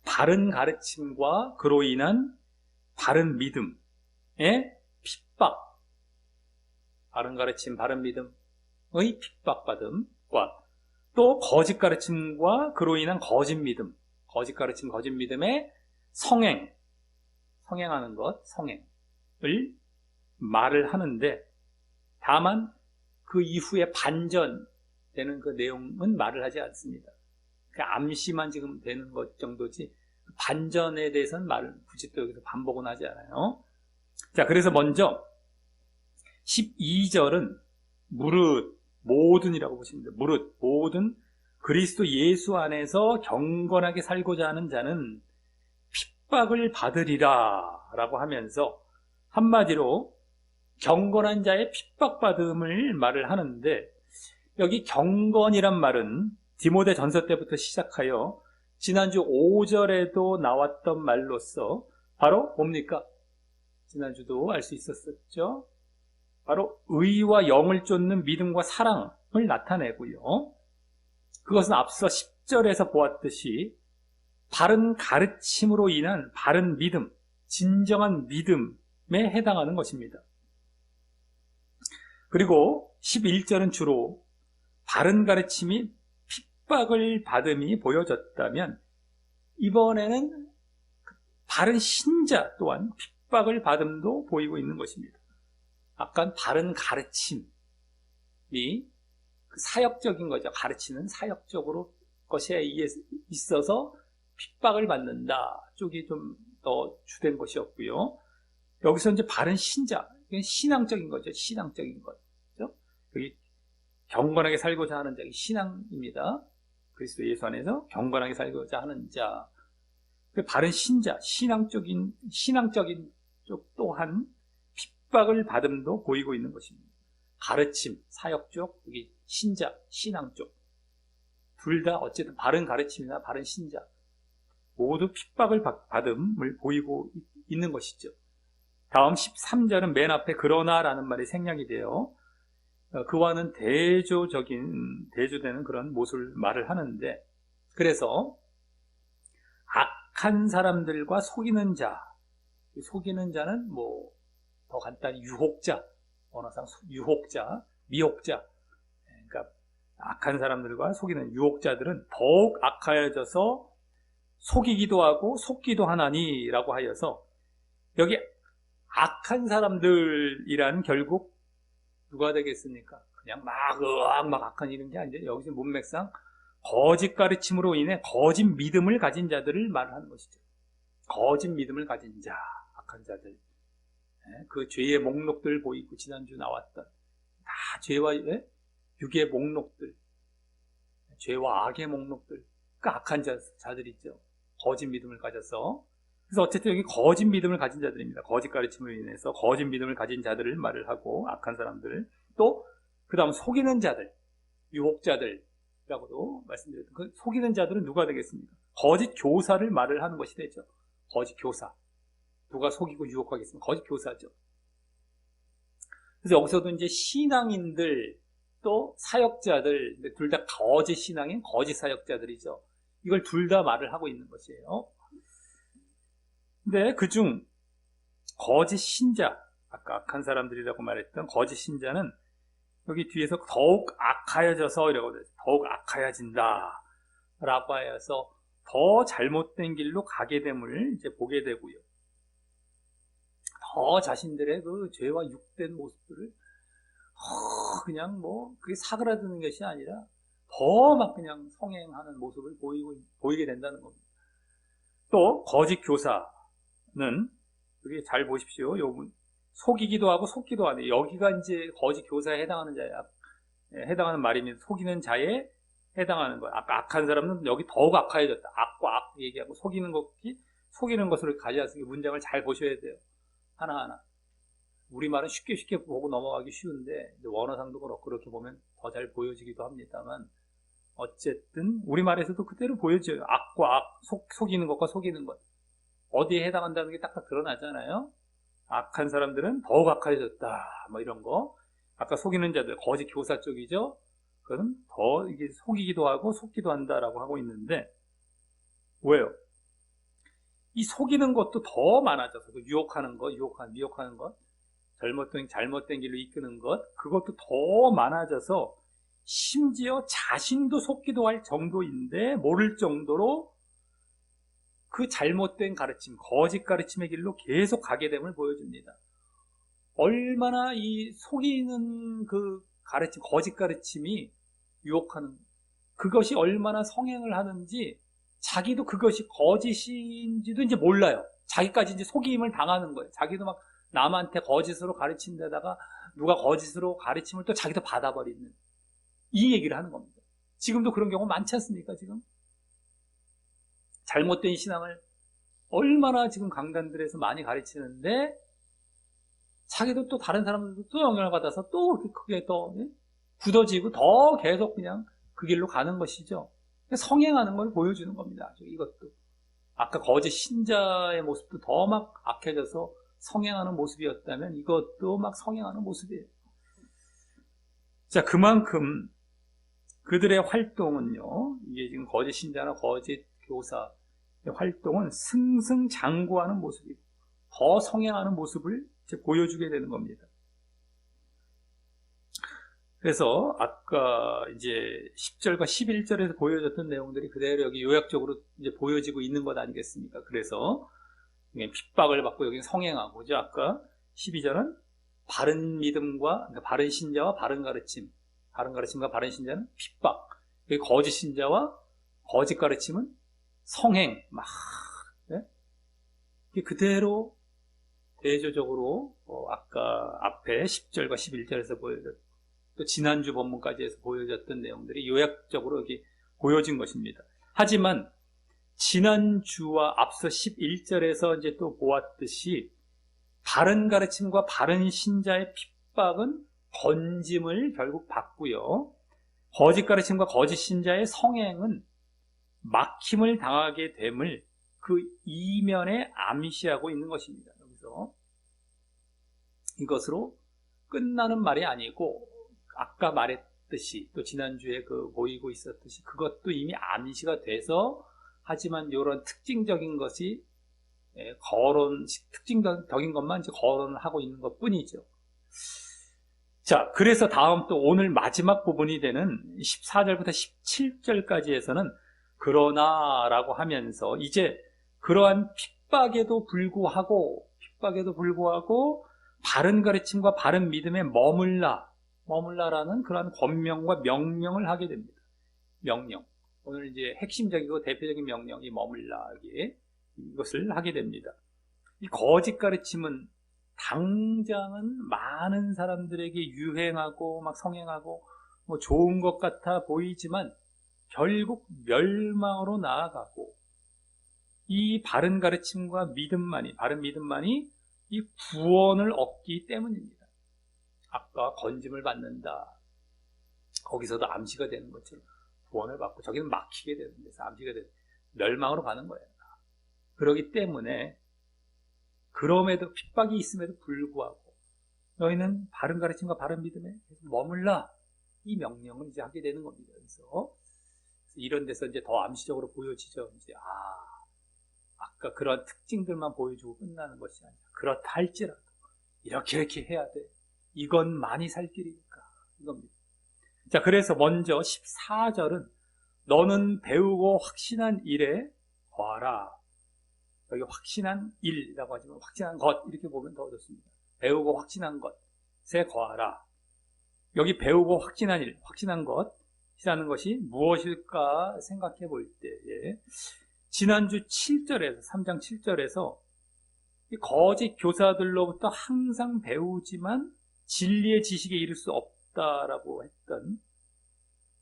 바른 가르침과 그로 인한 바른 믿음의 핍박, 바른 가르침, 바른 믿음의 핍박받음과 또 거짓 가르침과 그로 인한 거짓 믿음, 거짓 가르침, 거짓 믿음의 성행하는 것, 성행을 말을 하는데 다만 그 이후에 반전되는 그 내용은 말을 하지 않습니다. 그 암시만 지금 되는 것 정도지 반전에 대해서는 말을 굳이 또 여기서 반복은 하지 않아요. 자, 그래서 먼저 12절은 모든이라고 보시면 돼요. 모든 그리스도 예수 안에서 경건하게 살고자 하는 자는 핍박을 받으리라 라고 하면서 한마디로 경건한 자의 핍박받음을 말을 하는데 여기 경건이란 말은 디모데 전서 때부터 시작하여 지난주 5절에도 나왔던 말로서 바로 뭡니까? 지난주도 알 수 있었죠. 바로 의와 영을 쫓는 믿음과 사랑을 나타내고요. 그것은 앞서 10절에서 보았듯이 바른 가르침으로 인한 바른 믿음, 진정한 믿음에 해당하는 것입니다. 그리고 11절은 주로 바른 가르침이 핍박을 받음이 보여졌다면 이번에는 바른 신자 또한 핍박을 받음도 보이고 있는 것입니다. 아까 바른 가르침이 그 사역적인 거죠. 가르치는 사역적으로 것에 있어서 핍박을 받는다 쪽이 좀 더 주된 것이었고요. 여기서 이제 바른 신자, 이건 신앙적인 거죠. 신앙적인 것. 그렇죠? 여기 경건하게 살고자 하는 자가 신앙입니다. 그리스도 예수 안에서 경건하게 살고자 하는 자. 바른 신자, 신앙적인 쪽 또한 핍박을 받음도 보이고 있는 것입니다. 가르침, 사역 쪽, 여기 신자, 신앙 쪽. 둘 다 어쨌든 바른 가르침이나 바른 신자. 모두 핍박을 받음을 보이고 있는 것이죠. 다음 13절은 맨 앞에 그러나라는 말이 생략이 돼요. 그와는 대조되는 그런 모습을 말을 하는데, 그래서 악한 사람들과 속이는 자, 속이는 자는 뭐 더 간단히 유혹자, 언어상 유혹자, 미혹자, 그러니까 악한 사람들과 속이는 유혹자들은 더욱 악하여져서 속이기도 하고 속기도 하나니라고 하여서, 여기 악한 사람들이란 결국 누가 되겠습니까? 그냥 막 악한 이런 게 아니라 여기서 문맥상 거짓 가르침으로 인해 거짓 믿음을 가진 자들을 말하는 것이죠. 거짓 믿음을 가진 자, 악한 자들. 그 죄의 목록들 보이고 지난주 나왔던 다 죄와 육의 목록들, 죄와 악의 목록들, 그 악한 자들이죠. 거짓 믿음을 가져서. 그래서 어쨌든 여기 거짓 믿음을 가진 자들입니다. 거짓 가르침으로 인해서 거짓 믿음을 가진 자들을 말을 하고, 악한 사람들. 또 그 다음 속이는 자들, 유혹자들이라고도 말씀드렸던, 그 속이는 자들은 누가 되겠습니까? 거짓 교사를 말을 하는 것이 되죠. 거짓 교사. 누가 속이고 유혹하겠습니까? 거짓 교사죠. 그래서 여기서도 이제 신앙인들 또 사역자들, 둘 다 거짓 신앙인, 거짓 사역자들이죠. 이걸 둘 다 말을 하고 있는 것이에요. 근데 그중 거짓 신자, 아까 악한 사람들이라고 말했던 거짓 신자는 여기 뒤에서 더욱 악하여져서 이라고 돼요. 더욱 악하여진다 라고 하여서 더 잘못된 길로 가게 됨을 이제 보게 되고요. 더 자신들의 그 죄와 육된 모습들을 그냥 뭐 그게 사그라드는 것이 아니라 더 막 그냥 성행하는 모습을 보이게 된다는 겁니다. 또 거짓 교사는 여기 잘 보십시오. 요분 속이기도 하고 속기도 하네. 여기가 이제 거짓 교사에 해당하는 자야. 해당하는 말입니다. 속이는 자에 해당하는 거야. 아까 악한 사람은 여기 더욱 악해졌다. 악과 악 얘기하고 속이는 것으로 가져와서 문장을 잘 보셔야 돼요. 하나하나. 우리말은 쉽게 보고 넘어가기 쉬운데 원어상도 그렇게 보면 더 잘 보여지기도 합니다만, 어쨌든 우리말에서도 그대로 보여져요. 악과 악, 속이는 것과 속이는 것. 어디에 해당한다는 게 딱딱 드러나잖아요. 악한 사람들은 더욱 악해졌다. 뭐 이런 거. 아까 속이는 자들, 거짓 교사 쪽이죠. 그건 더 이게 속이기도 하고 속기도 한다라고 하고 있는데, 왜요? 이 속이는 것도 더 많아져서, 유혹하는 것, 미혹하는 것, 잘못된 길로 이끄는 것, 그것도 더 많아져서 심지어 자신도 속기도 할 정도인데 모를 정도로 그 잘못된 가르침, 거짓 가르침의 길로 계속 가게 됨을 보여줍니다. 얼마나 이 속이는 그 가르침, 거짓 가르침이 유혹하는, 그것이 얼마나 성행을 하는지 자기도 그것이 거짓인지도 이제 몰라요. 자기까지 이제 속임을 당하는 거예요. 자기도 막 남한테 거짓으로 가르친 데다가 누가 거짓으로 가르침을 또 자기도 받아버리는, 이 얘기를 하는 겁니다. 지금도 그런 경우 많지 않습니까? 지금 잘못된 신앙을 얼마나 지금 강단들에서 많이 가르치는데 자기도 또 다른 사람들도 또 영향을 받아서 또 그게 더 굳어지고 더 계속 그냥 그 길로 가는 것이죠. 성행하는 걸 보여주는 겁니다. 이것도 아까 거짓 신자의 모습도 더 막 악해져서 성행하는 모습이었다면 이것도 막 성행하는 모습이에요. 자, 그만큼 그들의 활동은요, 이게 지금 거짓 신자나 거짓 교사의 활동은 승승장구하는 모습이고 더 성행하는 모습을 이제 보여주게 되는 겁니다. 그래서 아까 이제 10절과 11절에서 보여줬던 내용들이 그대로 여기 요약적으로 이제 보여지고 있는 것 아니겠습니까? 그래서 핍박을 받고 여기 성행하고, 그죠? 아까 12절은 바른 믿음과, 그러니까 바른 신자와 바른 가르침, 바른 가르침과 바른 신자는 핍박, 여기 거짓 신자와 거짓 가르침은 성행, 막, 네? 이게 그대로 대조적으로, 아까 앞에 10절과 11절에서 보여줬던, 또 지난주 본문까지 해서 보여줬던 내용들이 요약적으로 여기 보여진 것입니다. 하지만, 지난주와 앞서 11절에서 이제 또 보았듯이, 바른 가르침과 바른 신자의 핍박은 건짐을 결국 받고요. 거짓 가르침과 거짓 신자의 성행은 막힘을 당하게 됨을 그 이면에 암시하고 있는 것입니다. 여기서 이것으로 끝나는 말이 아니고 아까 말했듯이 또 지난주에 그 보이고 있었듯이 그것도 이미 암시가 돼서 하지만 이런 특징적인 것이 특징적인 것만 이제 거론을 하고 있는 것 뿐이죠. 자, 그래서 다음 또 오늘 마지막 부분이 되는 14절부터 17절까지에서는 그러나라고 하면서 이제 그러한 핍박에도 불구하고 바른 가르침과 바른 믿음에 머물라라는 그러한 권명과 명령을 하게 됩니다. 명령. 오늘 이제 핵심적이고 대표적인 명령이 머물라기에 이것을 하게 됩니다. 이 거짓 가르침은 당장은 많은 사람들에게 유행하고 막 성행하고 뭐 좋은 것 같아 보이지만 결국 멸망으로 나아가고 이 바른 가르침과 바른 믿음만이 이 구원을 얻기 때문입니다. 아까 건짐을 받는다. 거기서도 암시가 되는 것처럼 구원을 받고 저기는 막히게 되는 데서 암시가 되는 멸망으로 가는 거예요. 그렇기 때문에 그럼에도 핍박이 있음에도 불구하고 너희는 바른 가르침과 바른 믿음에 머물라 이 명령을 이제 하게 되는 겁니다. 그래서 이런 데서 이제 더 암시적으로 보여지죠. 이제 아까 그런 특징들만 보여주고 끝나는 것이 아니라 그렇다 할지라도 이렇게 해야 돼. 이건 많이 살 길이니까 이겁니다. 자, 그래서 먼저 14절은 너는 배우고 확신한 일에 거하라. 여기 확신한 일이라고 하지만 확신한 것 이렇게 보면 더 좋습니다. 배우고 확신한 것에 거하라. 여기 배우고 확신한 일, 확신한 것이라는 것이 무엇일까 생각해 볼 때에 지난주 7절에서 3장 7절에서 거짓 교사들로부터 항상 배우지만 진리의 지식에 이를 수 없다라고 했던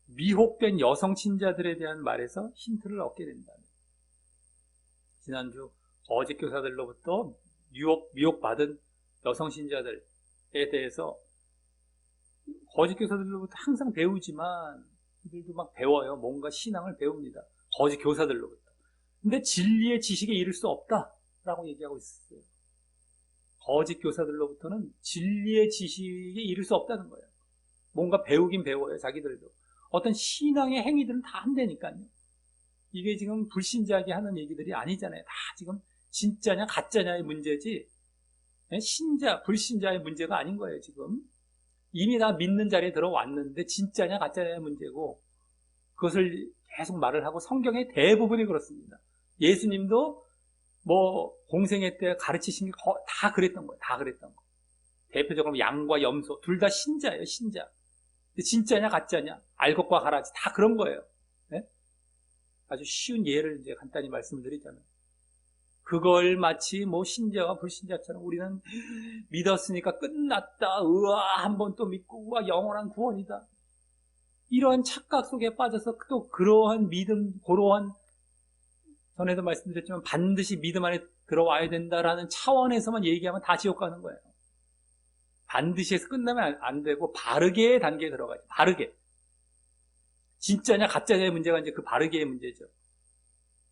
미혹된 여성 신자들에 대한 말에서 힌트를 얻게 된다. 지난주 거짓 교사들로부터 미혹받은 여성 신자들에 대해서 거짓 교사들로부터 항상 배우지만 이들도 막 배워요. 뭔가 신앙을 배웁니다. 거짓 교사들로부터. 근데 진리의 지식에 이를 수 없다라고 얘기하고 있었어요. 거짓 교사들로부터는 진리의 지식에 이를 수 없다는 거예요. 뭔가 배우긴 배워요. 자기들도. 어떤 신앙의 행위들은 다 한다니까요. 이게 지금 불신자에게 하는 얘기들이 아니잖아요. 다 지금 진짜냐 가짜냐의 문제지 불신자의 문제가 아닌 거예요. 지금 이미 다 믿는 자리에 들어왔는데 진짜냐 가짜냐의 문제고 그것을 계속 말을 하고 성경의 대부분이 그렇습니다. 예수님도 뭐 공생애 때 가르치신 게 다 그랬던 거예요. 다 그랬던 거. 대표적으로 양과 염소 둘 다 신자예요. 신자. 진짜냐 가짜냐 알 것과 가라지 다 그런 거예요. 네? 아주 쉬운 예를 이제 간단히 말씀드리자면 그걸 마치 뭐 신자와 불신자처럼 우리는 믿었으니까 끝났다. 우와 한번 또 믿고 우와 영원한 구원이다. 이러한 착각 속에 빠져서 또 그러한 믿음 그러한 전에도 말씀드렸지만 반드시 믿음 안에 들어와야 된다라는 차원에서만 얘기하면 다 지옥 가는 거예요. 반드시 해서 끝나면 안 되고 바르게의 단계에 들어가죠. 바르게. 진짜냐 가짜냐의 문제가 이제 그 바르게의 문제죠.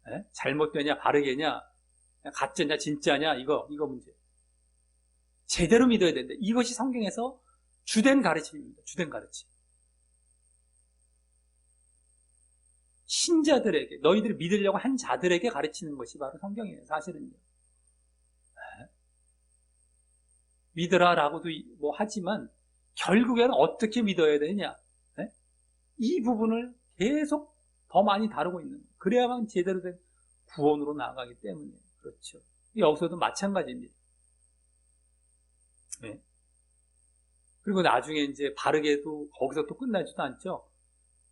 네? 잘못되냐 바르게냐 가짜냐 진짜냐 이거 문제. 제대로 믿어야 된다. 이것이 성경에서 주된 가르침입니다. 주된 가르침. 신자들에게 너희들이 믿으려고 한 자들에게 가르치는 것이 바로 성경이에요. 사실은요. 네. 믿으라라고도 뭐 하지만 결국에는 어떻게 믿어야 되냐? 네? 이 부분을 계속 더 많이 다루고 있는 거예요. 그래야만 제대로 된 구원으로 나아가기 때문에 그렇죠. 여기서도 마찬가지입니다. 네. 그리고 나중에 이제 바르게도 거기서 또 끝나지도 않죠.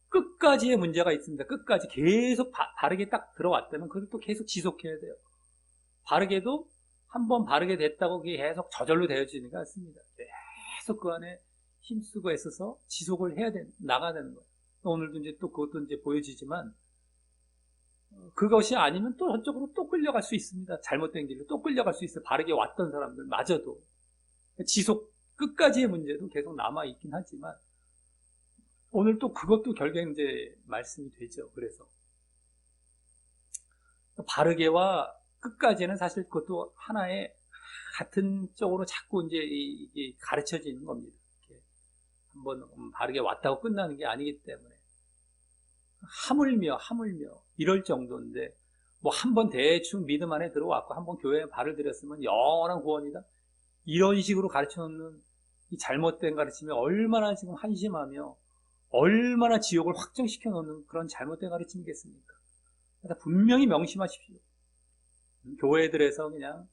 끝까지의 문제가 있습니다. 끝까지 계속 바르게 딱 들어왔다면 그걸 또 계속 지속해야 돼요. 바르게도 한번 바르게 됐다고 그게 계속 저절로 되어지지가 않습니다. 계속 그 안에 힘쓰고 애써서 지속을 해야 나가야 되는 거예요. 오늘도 이제 또 그것도 이제 보여지지만, 그것이 아니면 또 저쪽으로 또 끌려갈 수 있습니다. 잘못된 길로 또 끌려갈 수 있어요. 바르게 왔던 사람들 마저도. 지속, 끝까지의 문제도 계속 남아있긴 하지만, 오늘 또 그것도 결국에 이제 말씀이 되죠. 그래서. 바르게와 끝까지는 사실 그것도 하나의 같은 쪽으로 자꾸 이제 이게 가르쳐지는 겁니다. 이렇게 한번 바르게 왔다고 끝나는 게 아니기 때문에. 하물며 이럴 정도인데, 뭐 한번 대충 믿음 안에 들어왔고 한번 교회에 발을 들였으면 영원한 구원이다. 이런 식으로 가르쳐놓는 이 잘못된 가르침이 얼마나 지금 한심하며 얼마나 지옥을 확정시켜 놓는 그런 잘못된 가르침이겠습니까? 그래서 분명히 명심하십시오. 교회들에서 그냥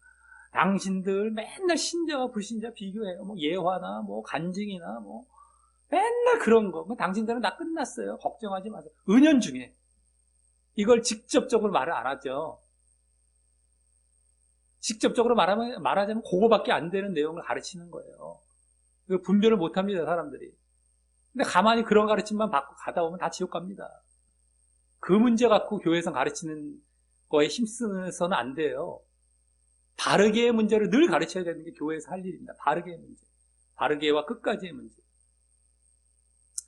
당신들 맨날 신자와 불신자 비교해요. 뭐 예화나 뭐 간증이나 뭐 맨날 그런 거. 당신들은 다 끝났어요. 걱정하지 마세요. 은연중에 이걸 직접적으로 말을 안 하죠. 직접적으로 말하자면 그거밖에 안 되는 내용을 가르치는 거예요. 분별을 못 합니다, 사람들이. 근데 가만히 그런 가르침만 받고 가다 보면 다 지옥 갑니다. 그 문제 갖고 교회에서 가르치는 거에 힘쓰서는 안 돼요. 바르게의 문제를 늘 가르쳐야 되는 게 교회에서 할 일입니다. 바르게의 문제. 바르게와 끝까지의 문제.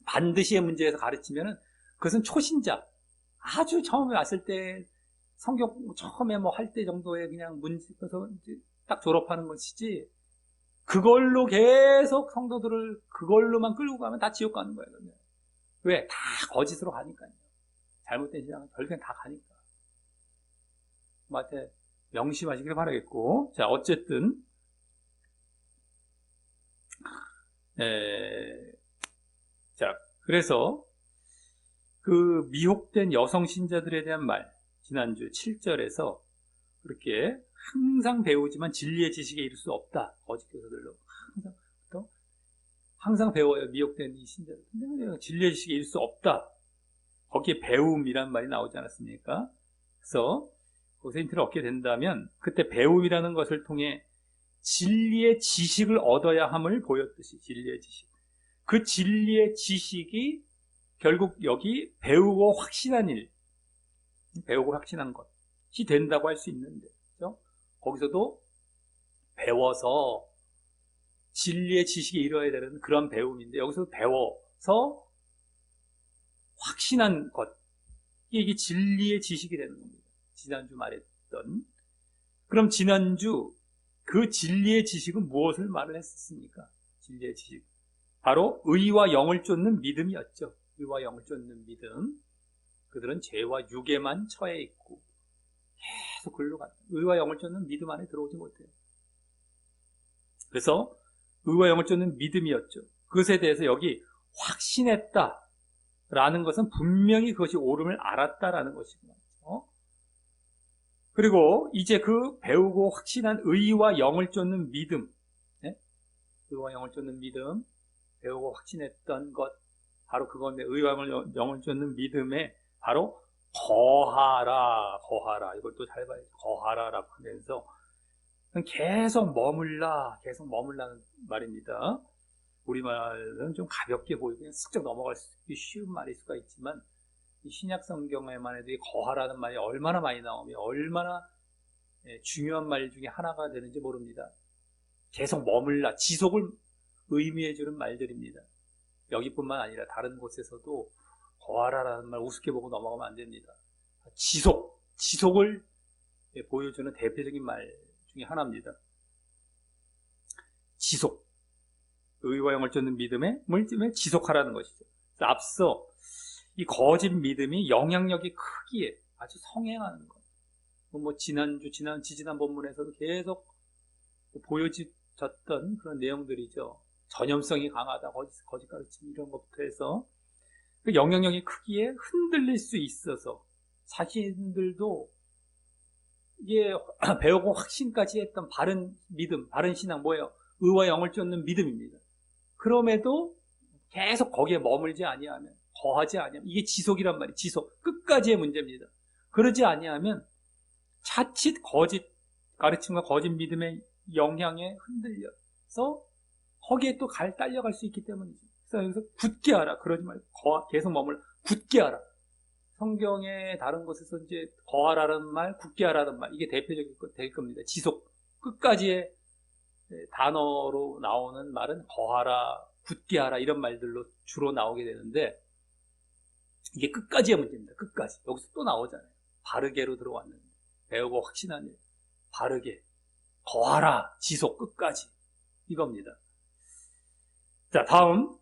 반드시의 문제에서 가르치면은 그것은 초신자. 아주 처음에 왔을 때 성경 처음에 뭐 할 때 정도의 그냥 문제, 그래서 딱 졸업하는 것이지, 그걸로 계속 성도들을 그걸로만 끌고 가면 다 지옥 가는 거예요. 그러면. 왜? 다 거짓으로 가니까요. 잘못된 신앙은 결국엔 다 가니까. 마태 명심하시길 바라겠고. 자, 어쨌든 자, 그래서 그 미혹된 여성 신자들에 대한 말, 지난주 7절에서 그렇게 항상 배우지만 진리의 지식에 이를 수 없다. 거짓 교사들로 항상 배워요. 미혹된 이 신자들. 근데 진리의 지식에 이를 수 없다. 거기에 배움이란 말이 나오지 않았습니까? 그래서 거기서 힌트를 얻게 된다면 그때 배움이라는 것을 통해 진리의 지식을 얻어야 함을 보였듯이, 진리의 지식. 그 진리의 지식이 결국 여기 배우고 확신한 일, 배우고 확신한 것이 된다고 할 수 있는데, 그렇죠? 거기서도 배워서 진리의 지식에 이르러야 되는 그런 배움인데, 여기서 배워서 확신한 것, 이게 진리의 지식이 되는 겁니다. 지난주 말했던. 그럼 지난주 그 진리의 지식은 무엇을 말을 했었습니까? 진리의 지식. 바로 의와 영을 쫓는 믿음이었죠. 의와 영을 쫓는 믿음. 그들은 죄와 육에만 처해 있고 계속 글로 간다. 의와 영을 쫓는 믿음 안에 들어오지 못해요. 그래서 의와 영을 쫓는 믿음이었죠. 그것에 대해서 여기 확신했다라는 것은 분명히 그것이 옳음을 알았다라는 것이구나. 그리고 이제 그 배우고 확신한 의와 영을 쫓는 믿음, 네? 의와 영을 쫓는 믿음, 배우고 확신했던 것, 바로 그건데, 의와 영을 쫓는 믿음에 바로 거하라. 이걸 또 잘 봐야죠. 거하라라고 하면서 계속 머물라는 말입니다. 우리말은 좀 가볍게 보이고 그냥 슬쩍 넘어갈 수 있기 쉬운 말일 수가 있지만, 이 신약 성경에만 해도 이 거하라는 말이 얼마나 많이 나오며 얼마나 중요한 말 중에 하나가 되는지 모릅니다. 계속 머물라, 지속을 의미해주는 말들입니다. 여기뿐만 아니라 다른 곳에서도 거하라라는 말 우습게 보고 넘어가면 안 됩니다. 지속을 보여주는 대표적인 말 중에 하나입니다. 지속. 의와 영을 쫓는 믿음에 지속하라는 것이죠. 앞서 이 거짓 믿음이 영향력이 크기에 아주 성행하는 것. 지지난 본문에서도 계속 보여졌던 그런 내용들이죠. 전염성이 강하다, 거짓 가르침 이런 것부터 해서 그 영향력이 크기에 흔들릴 수 있어서 자신들도 이게 배우고 확신까지 했던 바른 믿음, 바른 신앙 뭐예요? 의와 영을 쫓는 믿음입니다. 그럼에도 계속 거기에 머물지 아니하면, 거하지 아니하면, 이게 지속이란 말이에요. 지속. 끝까지의 문제입니다. 그러지 아니하면 자칫 거짓 가르침과 거짓 믿음의 영향에 흔들려서 거기에 또 딸려갈 수 있기 때문이죠. 그래서 여기서 굳게 하라. 그러지 말고 계속 머물러. 굳게 하라. 성경의 다른 곳에서 이제 거하라는 말, 굳게 하라는 말, 이게 대표적인 될 겁니다. 지속. 끝까지의 단어로 나오는 말은 거하라, 굳게 하라 이런 말들로 주로 나오게 되는데 이게 끝까지의 문제입니다. 끝까지. 여기서 또 나오잖아요. 바르게로 들어왔는데 배우고 확신한 일. 바르게. 거하라. 지속. 끝까지. 이겁니다. 자, 다음.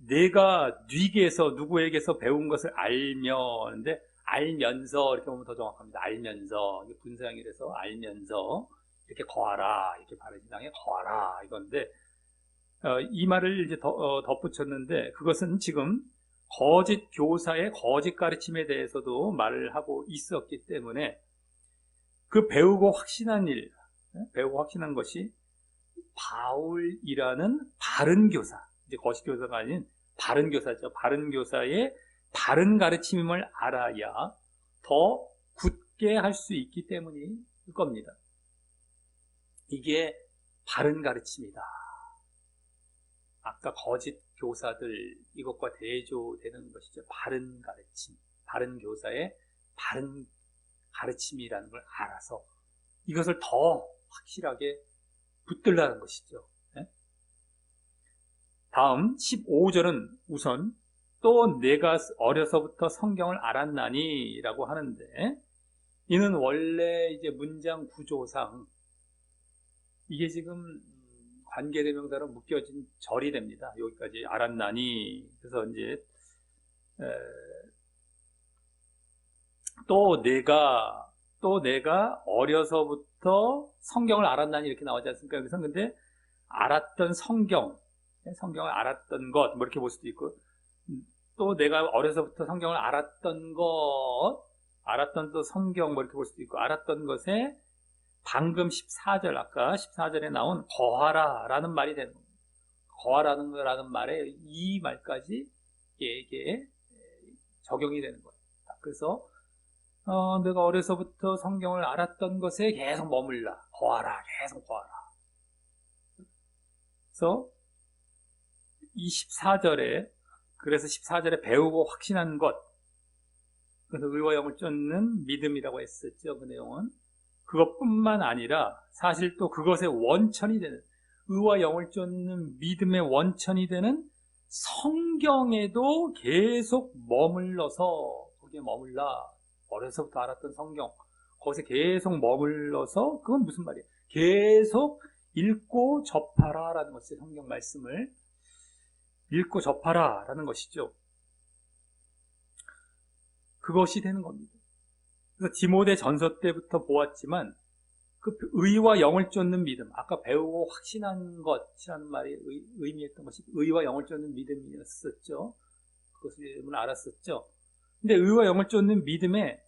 내가 네게서 누구에게서 배운 것을 알면인데 알면서 이렇게 보면 더 정확합니다. 알면서 이게 분사형이라서 알면서 이렇게 거하라 이렇게 바른 신앙에 거하라 이건데 이 말을 이제 덧붙였는데 그것은 지금 거짓 교사의 거짓 가르침에 대해서도 말을 하고 있었기 때문에 그 배우고 확신한 일, 배우고 확신한 것이 바울이라는 바른 교사, 이제 거짓 교사가 아닌 바른 교사죠. 바른 교사의 바른 가르침임을 알아야 더 굳게 할 수 있기 때문일 겁니다. 이게 바른 가르침이다. 아까 거짓 교사들 이것과 대조되는 것이죠. 바른 가르침, 바른 교사의 바른 가르침이라는 걸 알아서 이것을 더 확실하게 붙들라는 것이죠. 다음 15절은 우선 또 내가 어려서부터 성경을 알았나니 라고 하는데 이는 원래 이제 문장 구조상 이게 지금 관계대명사로 묶여진 절이 됩니다. 여기까지 알았나니. 그래서 이제 또 내가 어려서부터 성경을 알았나니 이렇게 나오지 않습니까? 여기서 근데 알았던 성경을 알았던 것, 뭐 이렇게 볼 수도 있고, 또 내가 어려서부터 성경을 알았던 또 성경, 뭐 이렇게 볼 수도 있고, 알았던 것에 방금 14절, 아까 14절에 나온 거하라 라는 말이 되는 겁니다. 거하라는 말에 이 말까지 이게 적용이 되는 거예요. 그래서, 내가 어려서부터 성경을 알았던 것에 계속 머물라. 거하라, 계속 거하라. 그래서, 이 14절에 그래서 14절에 배우고 확신한 것 그래서 의와 영을 쫓는 믿음이라고 했었죠. 그 내용은 그것뿐만 아니라 사실 또 그것의 원천이 되는 의와 영을 쫓는 믿음의 원천이 되는 성경에도 계속 머물러서 거기에 머물라. 어려서부터 알았던 성경 거기에 계속 머물러서 그건 무슨 말이에요? 계속 읽고 접하라 라는 것이 성경 말씀을 읽고 접하라 라는 것이죠. 그것이 되는 겁니다. 그래서 디모데 전서 때부터 보았지만 그 의와 영을 쫓는 믿음, 아까 배우고 확신한 것이라는 말이 의미했던 것이 의와 영을 쫓는 믿음이었었죠. 그것을 알았었죠. 근데 의와 영을 쫓는 믿음의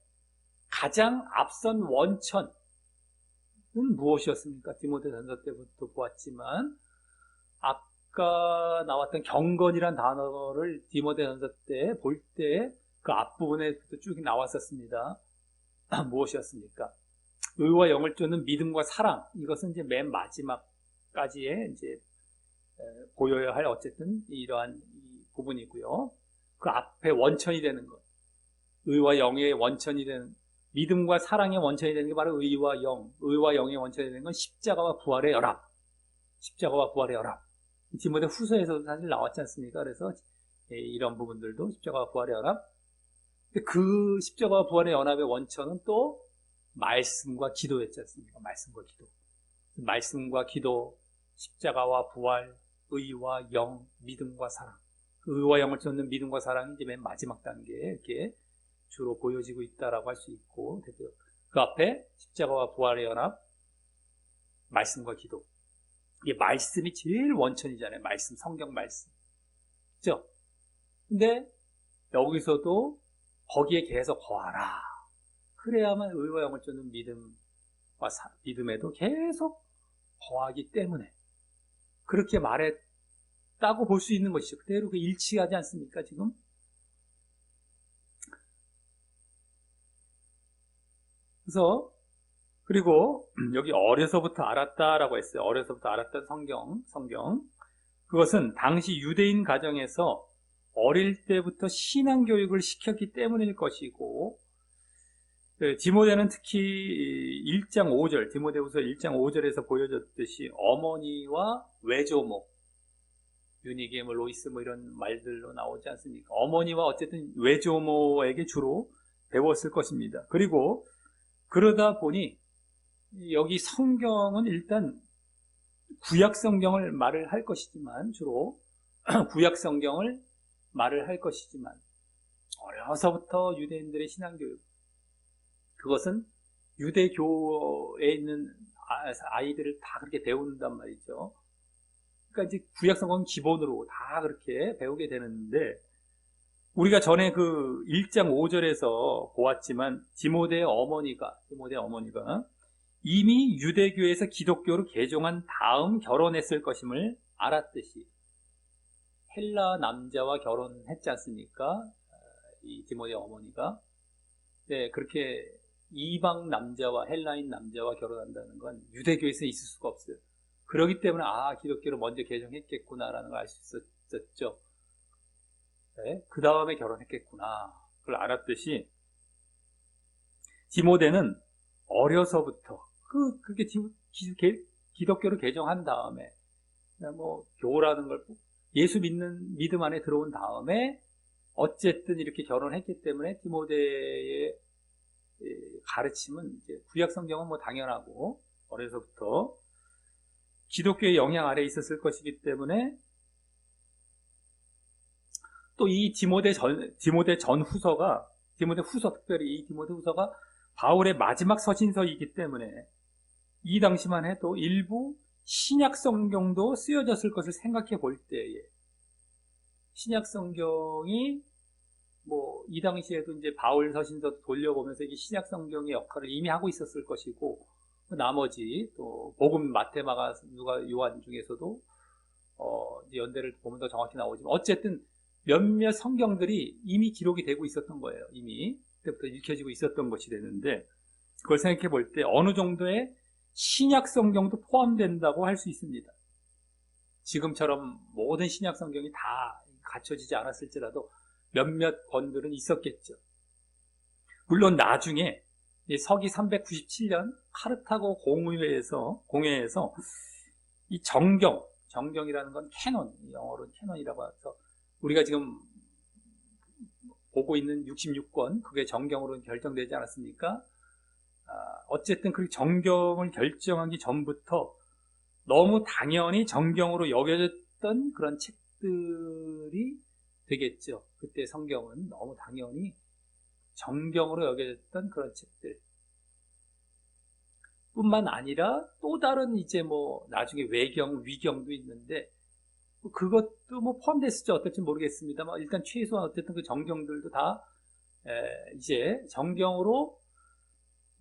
가장 앞선 원천은 무엇이었습니까? 디모데 전서 때부터 보았지만 아까 나왔던 경건이란 단어를 디모데전서 때 볼 때 그 앞부분에 쭉 나왔었습니다. 무엇이었습니까? 의와 영을 쫓는 믿음과 사랑. 이것은 이제 맨 마지막까지의 이제 보여야 할 어쨌든 이러한 부분이고요. 그 앞에 원천이 되는 것. 의와 영의 원천이 되는 믿음과 사랑의 원천이 되는 게 바로 의와 영의 원천이 되는 건 십자가와 부활의 연합. 십자가와 부활의 연합. 디모데 후서에서도 사실 나왔지 않습니까? 그래서 이런 부분들도 십자가와 부활의 연합. 그 십자가와 부활의 연합의 원천은 또 말씀과 기도였지 않습니까? 말씀과 기도, 십자가와 부활, 의와 영, 믿음과 사랑. 그 의와 영을 쫓는 믿음과 사랑이 이제 맨 마지막 단계에 이렇게 주로 보여지고 있다라고 할 수 있고, 그 앞에 십자가와 부활의 연합, 말씀과 기도. 이게 말씀이 제일 원천이잖아요. 말씀, 성경 말씀. 그죠? 근데 여기서도 거기에 계속 거하라. 그래야만 의와 영을 쫓는 믿음, 믿음에도 계속 거하기 때문에 그렇게 말했다고 볼 수 있는 것이죠. 그대로 그 일치하지 않습니까, 지금? 그래서, 그리고 여기 어려서부터 알았다라고 했어요. 어려서부터 알았던 성경. 그것은 당시 유대인 가정에서 어릴 때부터 신앙교육을 시켰기 때문일 것이고, 디모데는 특히 1장 5절, 디모데후서 1장 5절에서 보여줬듯이 어머니와 외조모, 유니게, 로이스 이런 말들로 나오지 않습니까? 어머니와 어쨌든 외조모에게 주로 배웠을 것입니다. 그리고 그러다 보니 여기 성경은 일단 구약 성경을 말을 할 것이지만 주로 구약 성경을 말을 할 것이지만 어려서부터 유대인들의 신앙교육, 그것은 유대교에 있는 아이들을 다 그렇게 배운단 말이죠. 그러니까 이제 구약 성경은 기본으로 다 그렇게 배우게 되는데, 우리가 전에 그 1장 5절에서 보았지만 디모데의 어머니가 이미 유대교에서 기독교로 개종한 다음 결혼했을 것임을 알았듯이 헬라 남자와 결혼했지 않습니까? 이 디모데의 어머니가. 네, 그렇게 이방 남자와 헬라인 남자와 결혼한다는 건 유대교에서 있을 수가 없어요. 그렇기 때문에 기독교로 먼저 개종했겠구나라는 걸 알 수 있었죠. 네, 그 다음에 결혼했겠구나. 그걸 알았듯이 디모데는 어려서부터 그렇게 기독교로 개종한 다음에 교라는 걸 예수 믿음 안에 들어온 다음에 어쨌든 이렇게 결혼했기 때문에 디모데의 가르침은 이제 구약 성경은 당연하고 어려서부터 기독교의 영향 아래에 있었을 것이기 때문에, 또 이 디모데 전후서가, 디모데 후서, 특별히 이 디모데 후서가 바울의 마지막 서신서이기 때문에 이 당시만 해도 일부 신약 성경도 쓰여졌을 것을 생각해 볼 때에, 신약 성경이 이 당시에도 이제 바울 서신서 돌려보면서 이게 신약 성경의 역할을 이미 하고 있었을 것이고, 나머지 또 복음, 마태, 마가, 누가, 요한 중에서도 연대를 보면 더 정확히 나오지만 어쨌든 몇몇 성경들이 이미 기록이 되고 있었던 거예요. 이미 그때부터 읽혀지고 있었던 것이 되는데, 그걸 생각해 볼 때 어느 정도의 신약 성경도 포함된다고 할 수 있습니다. 지금처럼 모든 신약 성경이 다 갖춰지지 않았을지라도 몇몇 권들은 있었겠죠. 물론 나중에 서기 397년 카르타고 공회에서 이 정경이라는 건 캐논, 영어로 캐논이라고 해서 우리가 지금 보고 있는 66권, 그게 정경으로 결정되지 않았습니까? 어쨌든 그 정경을 결정하기 전부터 너무 당연히 정경으로 여겨졌던 그런 책들이 되겠죠. 그때 성경은 너무 당연히 정경으로 여겨졌던 그런 책들 뿐만 아니라 또 다른 이제 나중에 외경, 위경도 있는데 그것도 포함됐을지 어떨지 모르겠습니다만 일단 최소한 어쨌든 그 정경들도 다 이제 정경으로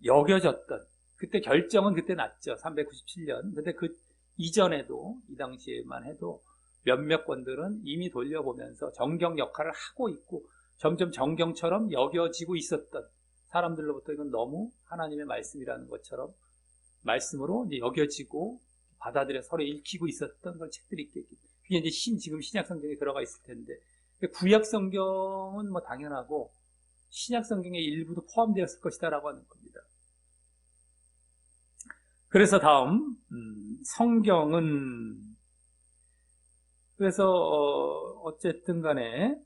여겨졌던, 그때 결정은 그때 났죠. 397년. 근데 그 이전에도 이 당시에만 해도 몇몇 권들은 이미 돌려보면서 정경 역할을 하고 있고 점점 정경처럼 여겨지고 있었던 사람들로부터 이건 너무 하나님의 말씀이라는 것처럼 말씀으로 이제 여겨지고 받아들여 서로 읽히고 있었던 그런 책들이 있겠죠. 그게 이제 지금 신약 성경에 들어가 있을 텐데, 구약 성경은 당연하고 신약 성경의 일부도 포함되었을 것이다라고 하는 겁니다. 그래서 다음 성경은, 그래서 어쨌든 간에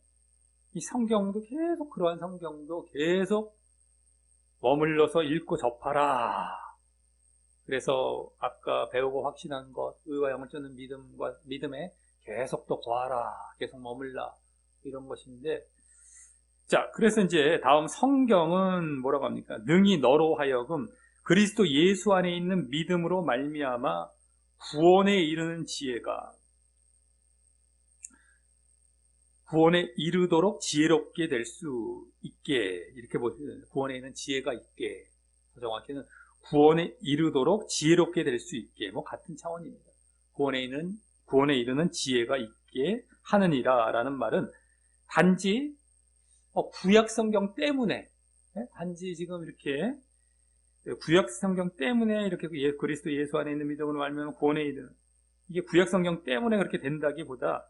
이 성경도 계속, 그러한 성경도 계속 머물러서 읽고 접하라. 그래서 아까 배우고 확신한 것, 의와 영을 쫓는 믿음에 계속 또 거하라, 계속 머물라, 이런 것인데, 자, 그래서 이제 다음 성경은 뭐라고 합니까? 능히 너로 하여금 그리스도 예수 안에 있는 믿음으로 말미암아 구원에 이르는 지혜가, 구원에 이르도록 지혜롭게 될 수 있게, 이렇게 보시면 구원에 있는 지혜가 있게, 더 정확히는 구원에 이르도록 지혜롭게 될 수 있게, 뭐 같은 차원입니다. 구원에 이르는 지혜가 있게 하느니라라는 말은 단지 구약 성경 때문에, 단지 지금 이렇게 구약 성경 때문에 이렇게 그리스도 예수 안에 있는 믿음으로 말미암아 구원에 이르는, 이게 구약 성경 때문에 그렇게 된다기보다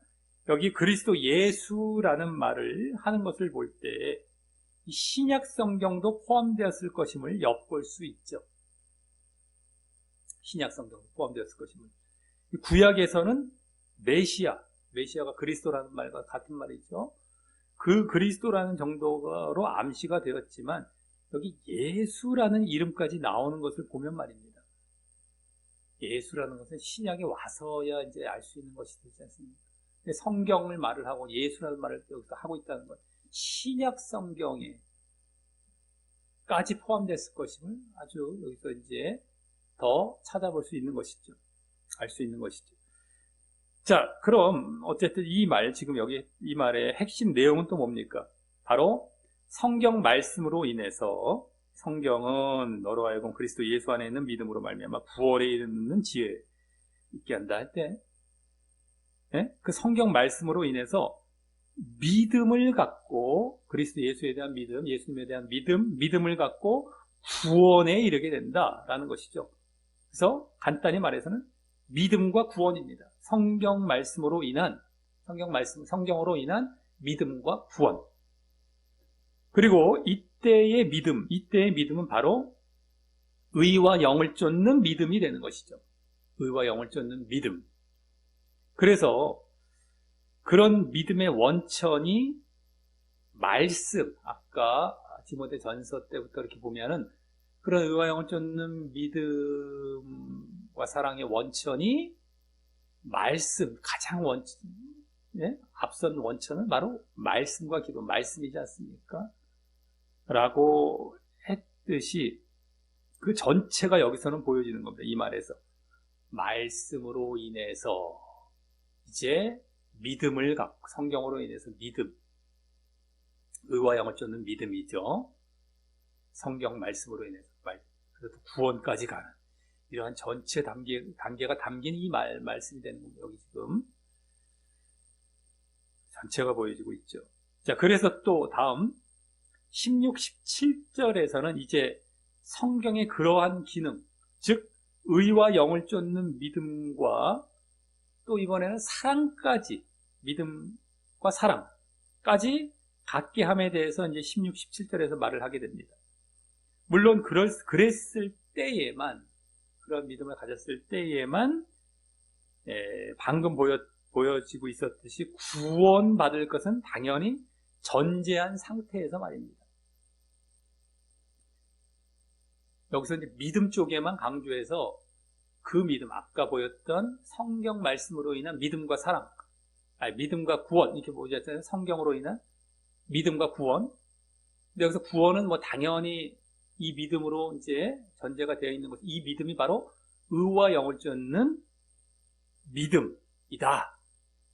여기 그리스도 예수라는 말을 하는 것을 볼 때 신약 성경도 포함되었을 것임을 엿볼 수 있죠. 신약 성경도 포함되었을 것임을. 구약에서는 메시아가 그리스도라는 말과 같은 말이죠. 그 그리스도라는 정도로 암시가 되었지만 여기 예수라는 이름까지 나오는 것을 보면 말입니다. 예수라는 것은 신약에 와서야 이제 알 수 있는 것이 되지 않습니까? 성경을 말을 하고 예수라는 말을 여기서 하고 있다는 것, 신약 성경에까지 포함됐을 것임을 아주 여기서 이제 더 찾아볼 수 있는 것이죠. 알 수 있는 것이죠. 자, 그럼 어쨌든 이 말, 지금 여기 이 말의 핵심 내용은 또 뭡니까? 바로 성경 말씀으로 인해서, 성경은 너로 하여금 그리스도 예수 안에 있는 믿음으로 말미암아 구원에 이르는 지혜 있게 한다 할 때, 그 성경 말씀으로 인해서 믿음을 갖고, 그리스도 예수에 대한 믿음, 예수님에 대한 믿음을 갖고 구원에 이르게 된다라는 것이죠. 그래서 간단히 말해서는 믿음과 구원입니다. 성경으로 인한 믿음과 구원. 그리고 이때의 믿음은 바로 의와 영을 쫓는 믿음이 되는 것이죠. 의와 영을 쫓는 믿음. 그래서 그런 믿음의 원천이 말씀, 아까 디모데전서 때부터 이렇게 보면은 그런 의와 영을 쫓는 믿음과 사랑의 원천이 말씀, 가장 앞선 원천은 바로 말씀과 기도, 말씀이지 않습니까? 라고 했듯이 그 전체가 여기서는 보여지는 겁니다. 이 말에서. 말씀으로 인해서 이제 믿음을 갖고, 성경으로 인해서 믿음, 의와 영을 쫓는 믿음이죠. 성경 말씀으로 인해서 그래도 구원까지 가는 이러한 전체 단계가 담긴 이 말씀이 되는 겁니다. 여기 지금 전체가 보여지고 있죠. 자, 그래서 또 다음 16, 17절에서는 이제 성경의 그러한 기능, 즉 의와 영을 쫓는 믿음과 또 이번에는 사랑까지, 믿음과 사랑까지 갖게 함에 대해서 이제 16, 17절에서 말을 하게 됩니다. 물론 그랬을 때에만, 그런 믿음을 가졌을 때에만 방금 보여지고 있었듯이 구원받을 것은 당연히 전제한 상태에서 말입니다. 여기서 이제 믿음 쪽에만 강조해서 그 믿음, 아까 보였던 성경 말씀으로 인한 믿음과 사랑, 믿음과 구원, 이렇게 보셨잖아요. 성경으로 인한 믿음과 구원. 근데 여기서 구원은 뭐 당연히 이 믿음으로 이제 전제가 되어 있는 것, 이 믿음이 바로 의와 영을 쫓는 믿음이다.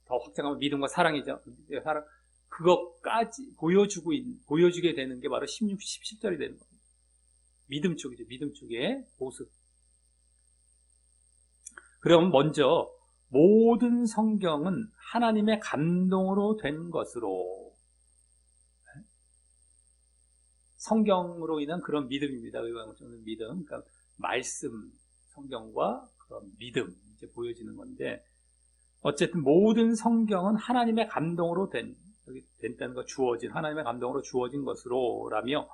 더 확장하면 믿음과 사랑이죠. 사랑, 그것까지 보여주게 되는 게 바로 16, 17절이 되는 겁니다. 믿음 쪽이죠. 믿음 쪽의 모습. 그럼 먼저 모든 성경은 하나님의 감동으로 된 것으로, 성경으로 인한 그런 믿음입니다. 의와 영을 쫓는 믿음. 그러니까 말씀, 성경과 그런 믿음 이제 보여지는 건데, 어쨌든 모든 성경은 하나님의 감동으로 된다는 거, 하나님의 감동으로 주어진 것으로라며,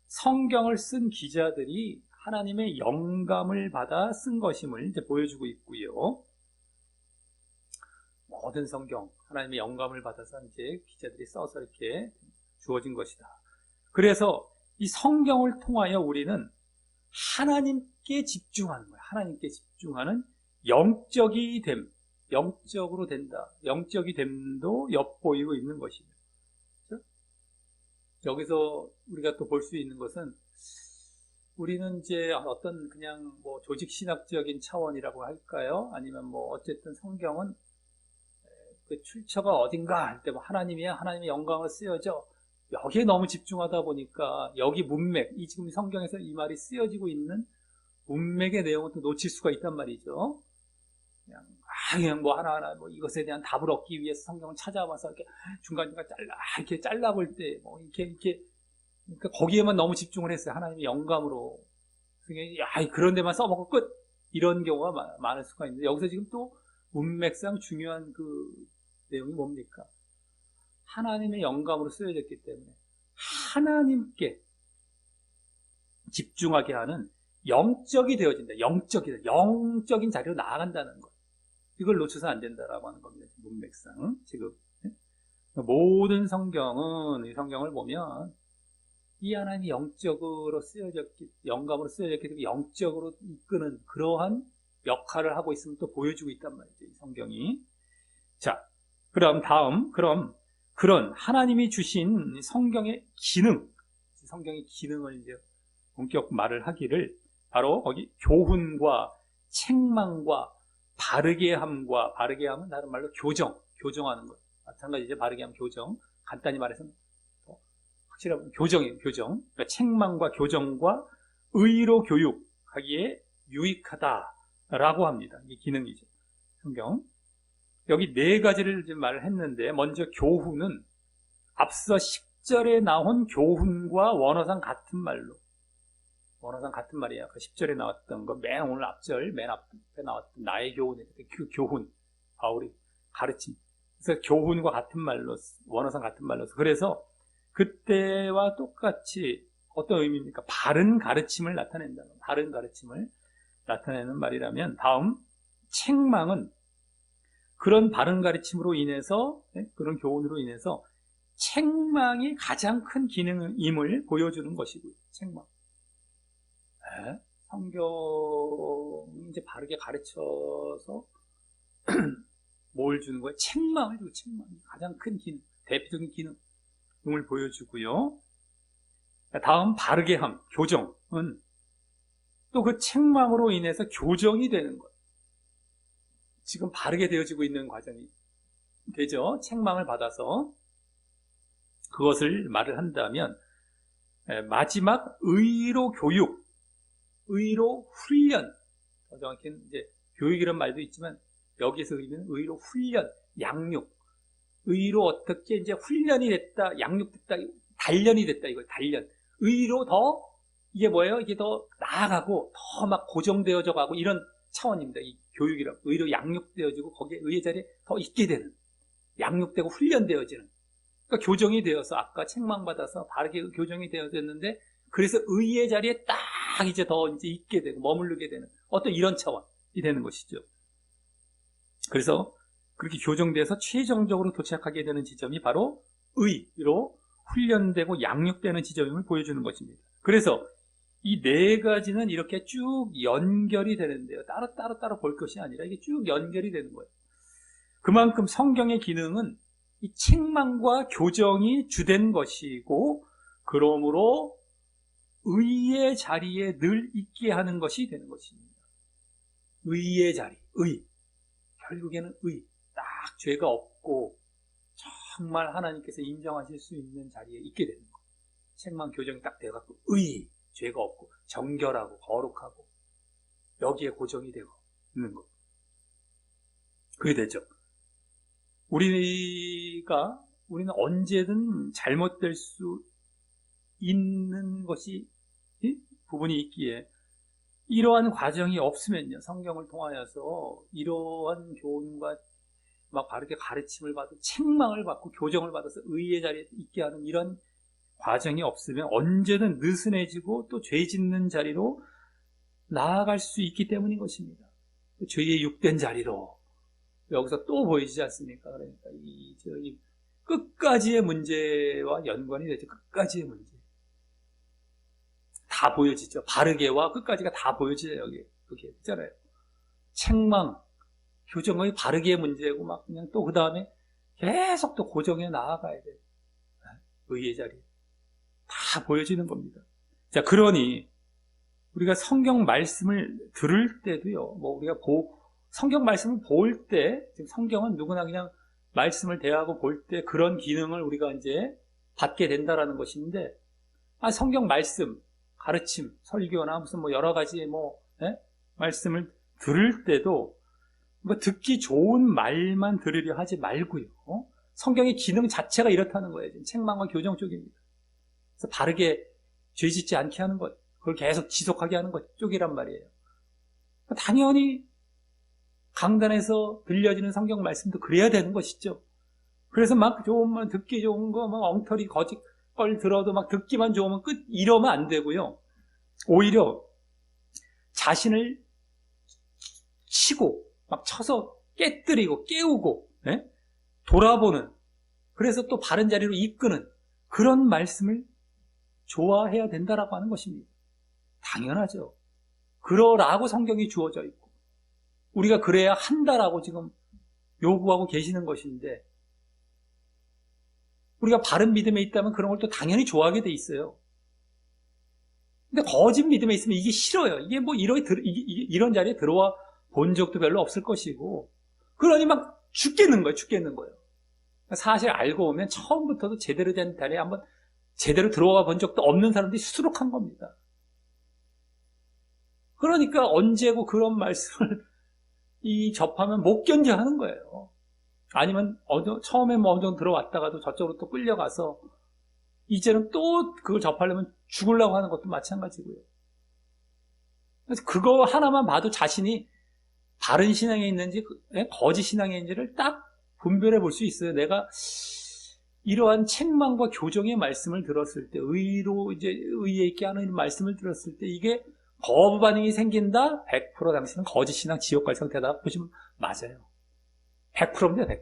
성경을 쓴 기자들이 하나님의 영감을 받아 쓴 것임을 이제 보여주고 있고요. 모든 성경, 하나님의 영감을 받아서 이제 기자들이 써서 이렇게 주어진 것이다. 그래서 이 성경을 통하여 우리는 하나님께 집중하는 거예요. 하나님께 집중하는 영적이 됨, 영적으로 된다. 영적이 됨도 엿보이고 있는 것이죠. 그렇죠? 여기서 우리가 또 볼 수 있는 것은, 우리는 이제 어떤 그냥 뭐 조직 신학적인 차원이라고 할까요? 아니면 뭐 어쨌든 성경은 그 출처가 어딘가 할 때 뭐 하나님의 영광을 쓰여져, 여기에 너무 집중하다 보니까 여기 문맥, 이 지금 성경에서 이 말이 쓰여지고 있는 문맥의 내용은 또 놓칠 수가 있단 말이죠. 그냥 뭐 하나하나 뭐 이것에 대한 답을 얻기 위해서 성경을 찾아와서 이렇게 중간중간 이렇게 잘라볼 때 뭐 이렇게 그러니까 거기에만 너무 집중을 했어요. 하나님의 영감으로. 그런 데만 써먹고 끝! 이런 경우가 많을 수가 있는데, 여기서 지금 또 문맥상 중요한 그 내용이 뭡니까? 하나님의 영감으로 쓰여졌기 때문에 하나님께 집중하게 하는 영적이 되어진다. 영적인 자리로 나아간다는 것. 이걸 놓쳐서 안 된다라고 하는 겁니다. 문맥상 지금 모든 성경은, 이 성경을 보면 이 하나님이 영적으로 영감으로 쓰여졌기 때문에 영적으로 이끄는 그러한 역할을 하고 있음을 또 보여주고 있단 말이죠, 이 성경이. 자, 그럼 그런 하나님이 주신 성경의 성경의 기능을 이제 본격 말을 하기를, 바로 거기 교훈과 책망과 바르게 함은 다른 말로 교정하는 것. 마찬가지죠. 바르게 함, 교정. 간단히 말해서 확실한 교정이에요. 그러니까 책망과 교정과 의로 교육하기에 유익하다라고 합니다. 이게 기능이죠. 성경. 여기 4가지를 지금 말을 했는데, 먼저 교훈은 앞서 10절에 나온 교훈과 원어상 같은 말이에요. 그 10절에 나왔던 거, 맨 앞에 나왔던 나의 교훈, 그 교훈, 바울이 가르침. 그래서 교훈과 같은 말로, 원어상 같은 말로서. 그래서 그때와 똑같이 어떤 의미입니까? 바른 가르침을 나타내는 말이라면, 다음, 책망은 그런 바른 가르침으로 인해서, 그런 교훈으로 인해서 책망이 가장 큰 기능임을 보여주는 것이고요. 책망. 성경이 이제 바르게 가르쳐서 뭘 주는 거예요? 책망을 주고, 책망이 가장 큰 기능, 대표적인 기능을 보여주고요. 다음, 바르게 함, 교정은 또 그 책망으로 인해서 교정이 되는 거예요. 지금 바르게 되어지고 있는 과정이 되죠. 책망을 받아서. 그것을 말을 한다면, 마지막 의로 교육, 의로 훈련. 정확히는 이제 교육이라는 말도 있지만, 여기서 의미는 의로 훈련, 양육. 의로 어떻게 이제 훈련이 됐다, 양육됐다, 단련이 됐다, 이걸 단련. 의로 더, 이게 뭐예요? 이게 더 나아가고, 더 막 고정되어져 가고, 이런 차원입니다. 이 교육이라고. 의로 양육되어지고, 거기에 의의 자리에 더 있게 되는. 양육되고 훈련되어지는. 그러니까 교정이 되어서, 아까 책망받아서 바르게 교정이 되어졌는데, 그래서 의의 자리에 딱 이제 더 이제 있게 되고, 머무르게 되는 어떤 이런 차원이 되는 것이죠. 그래서 그렇게 교정돼서 최종적으로 도착하게 되는 지점이 바로 의로 훈련되고 양육되는 지점임을 보여주는 것입니다. 그래서 이 4가지는 이렇게 쭉 연결이 되는데요. 따로 볼 것이 아니라 이게 쭉 연결이 되는 거예요. 그만큼 성경의 기능은 이 책망과 교정이 주된 것이고, 그러므로 의의 자리에 늘 있게 하는 것이 되는 것입니다. 의의 자리, 결국에는 딱 죄가 없고 정말 하나님께서 인정하실 수 있는 자리에 있게 되는 거예요. 책망 교정이 딱 돼갖고 죄가 없고 정결하고 거룩하고 여기에 고정이 되고 있는 거예요. 그게 되죠. 우리는 언제든 잘못될 수 있는 부분이 있기에, 이러한 과정이 없으면요, 성경을 통하여서 이러한 교훈과 막 바르게 가르침을 받고 책망을 받고 교정을 받아서 의의 자리에 있게 하는 이런 과정이 없으면 언제든 느슨해지고 또 죄 짓는 자리로 나아갈 수 있기 때문인 것입니다. 죄의 육된 자리로 여기서 또 보이지 않습니까? 그러니까 저기 끝까지의 문제와 연관이 되죠. 끝까지의 문제. 다 보여지죠. 바르게와 끝까지가 다 보여져요. 여기 있잖아요. 책망, 교정의 바르게의 문제고 막 그냥 또 그 다음에 계속 또 고정해 나아가야 돼요. 의의 자리. 다 보여지는 겁니다. 자, 그러니 우리가 성경 말씀을 들을 때도요, 우리가 성경 말씀을 볼 때, 지금 성경은 누구나 그냥 말씀을 대하고 볼 때 그런 기능을 우리가 이제 받게 된다라는 것인데, 성경 말씀, 가르침, 설교나 무슨 여러 가지 예? 말씀을 들을 때도 뭐 듣기 좋은 말만 들으려 하지 말고요. 성경의 기능 자체가 이렇다는 거예요. 책망과 교정 쪽입니다. 그래서 바르게 죄짓지 않게 하는 것, 그걸 계속 지속하게 하는 것 쪽이란 말이에요. 당연히 강단에서 들려지는 성경 말씀도 그래야 되는 것이죠. 그래서 막 좋으면 듣기 좋은 거, 막 엉터리 거짓 걸 들어도 막 듣기만 좋으면 끝, 이러면 안 되고요. 오히려 자신을 치고 막 쳐서 깨뜨리고 깨우고, 예? 돌아보는, 그래서 또 바른 자리로 이끄는 그런 말씀을 좋아해야 된다라고 하는 것입니다. 당연하죠. 그러라고 성경이 주어져 있고 우리가 그래야 한다라고 지금 요구하고 계시는 것인데, 우리가 바른 믿음에 있다면 그런 걸 또 당연히 좋아하게 돼 있어요. 근데 거짓 믿음에 있으면 이게 싫어요. 이게 뭐 이런 자리에 들어와 본 적도 별로 없을 것이고, 그러니 막 죽겠는 거예요. 사실 알고 보면 처음부터도 제대로 된 자리에 한번 제대로 들어와 본 적도 없는 사람들이 수두룩한 겁니다. 그러니까 언제고 그런 말씀을 접하면 못 견뎌 하는 거예요. 아니면 처음에 뭐 어느 정도 들어왔다가도 저쪽으로 또 끌려가서 이제는 또 그걸 접하려면 죽으려고 하는 것도 마찬가지고요. 그래서 그거 하나만 봐도 자신이 바른 신앙에 있는지 거짓 신앙에 있는지를 딱 분별해 볼 수 있어요. 내가 이러한 책망과 교정의 말씀을 들었을 때, 의로 이제 의에 있게 하는 말씀을 들었을 때 이게 거부 반응이 생긴다? 100% 당신은 거짓 신앙 지옥 갈 상태다 보시면 맞아요. 100%입니다. 100%.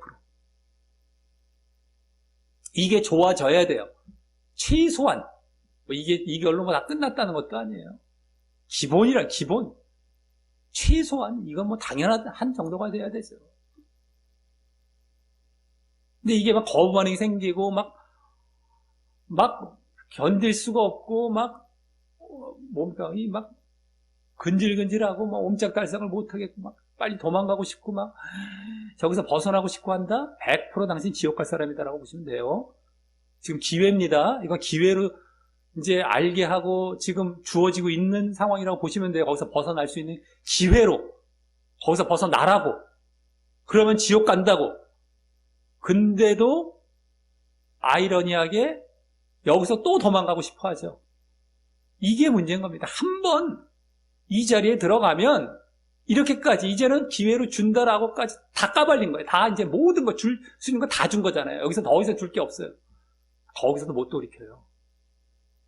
이게 좋아져야 돼요. 최소한 이걸로 뭐 다 끝났다는 것도 아니에요. 기본이란 기본. 최소한 이건 뭐 당연한 한 정도가 돼야 되죠. 근데 이게 막 거부 반응이 생기고 막 견딜 수가 없고 몸병이 막 근질근질하고 막 옴짝달싹을 못하겠고 막 빨리 도망가고 싶고 막 저기서 벗어나고 싶고 한다? 100% 당신 지옥 갈 사람이다라고 보시면 돼요. 지금 기회입니다. 이건 기회로 이제 알게 하고 지금 주어지고 있는 상황이라고 보시면 돼요. 거기서 벗어날 수 있는 기회로, 거기서 벗어나라고. 그러면 지옥 간다고. 근데도 아이러니하게 여기서 또 도망가고 싶어 하죠. 이게 문제인 겁니다. 한 번 이 자리에 들어가면 이렇게까지 이제는 기회로 준다라고까지 다 까발린 거예요. 다 이제 모든 거 줄 수 있는 거 다 준 거잖아요. 여기서 더 이상 줄 게 없어요. 거기서도 못 돌이켜요.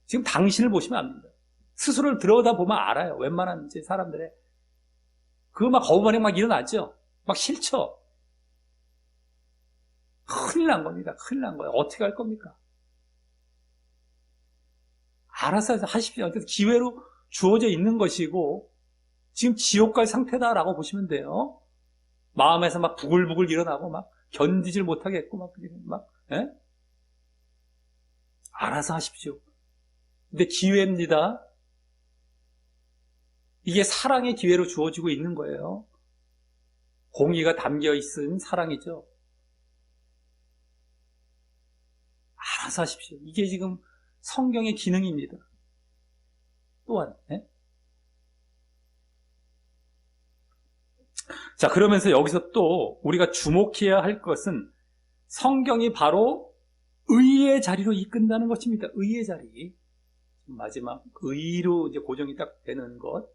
지금 당신을 보시면 압니다. 스스로를 들여다보면 알아요. 웬만한 이제 사람들의 그거 막 거부반응 막 일어나죠. 막 싫죠. 큰일 난 겁니다. 큰일 난 거예요. 어떻게 할 겁니까? 알아서 하십시오. 기회로 주어져 있는 것이고 지금 지옥 갈 상태다라고 보시면 돼요. 마음에서 막 부글부글 일어나고 막 견디질 못하겠고 막 예? 알아서 하십시오. 근데 기회입니다. 이게 사랑의 기회로 주어지고 있는 거예요. 공의가 담겨 있은 사랑이죠. 알아서 하십시오. 이게 지금 성경의 기능입니다. 또한 자, 그러면서 여기서 또 우리가 주목해야 할 것은 성경이 바로 의의 자리로 이끈다는 것입니다. 의의 자리. 마지막 의로 이제 고정이 딱 되는 것.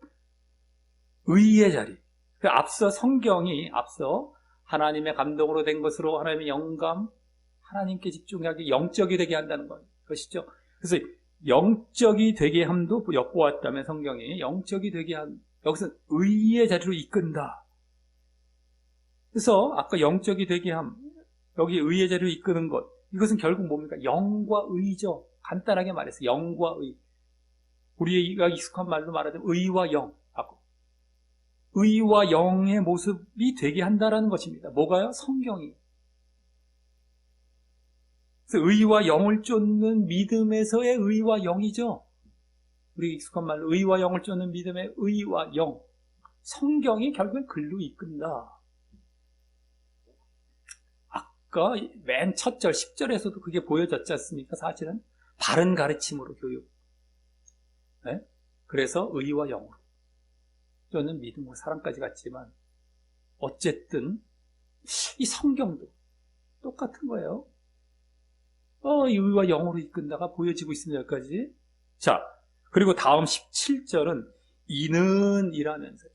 의의 자리. 앞서 성경이 하나님의 감동으로 된 것으로 하나님의 영감, 하나님께 집중하게 영적이 되게 한다는 것이죠. 그래서 영적이 되게 함도 엿보았다면 성경이 영적이 되게 함, 여기서 의의 자리로 이끈다. 그래서 아까 영적이 되게 함, 여기 의의 자리로 이끄는 것, 이것은 결국 뭡니까? 영과 의죠. 간단하게 말해서 영과 의. 우리가 익숙한 말로 말하자면 의와 영. 의와 영의 모습이 되게 한다라는 것입니다. 뭐가요? 성경이. 그래서 의와 영을 쫓는 믿음에서의 의와 영이죠. 우리 익숙한 말로 의와 영을 쫓는 믿음의 의와 영. 성경이 결국엔 글로 이끈다. 아까 맨 첫 절 10절에서도 그게 보여졌지 않습니까? 사실은 바른 가르침으로 교육. 네? 그래서 의와 영으로. 쫓는 믿음과 사랑까지 갔지만 어쨌든 이 성경도 똑같은 거예요. 이 의와 영으로 이끈다가 보여지고 있습니다. 여기까지. 자, 그리고 다음 17절은 이는 이라면서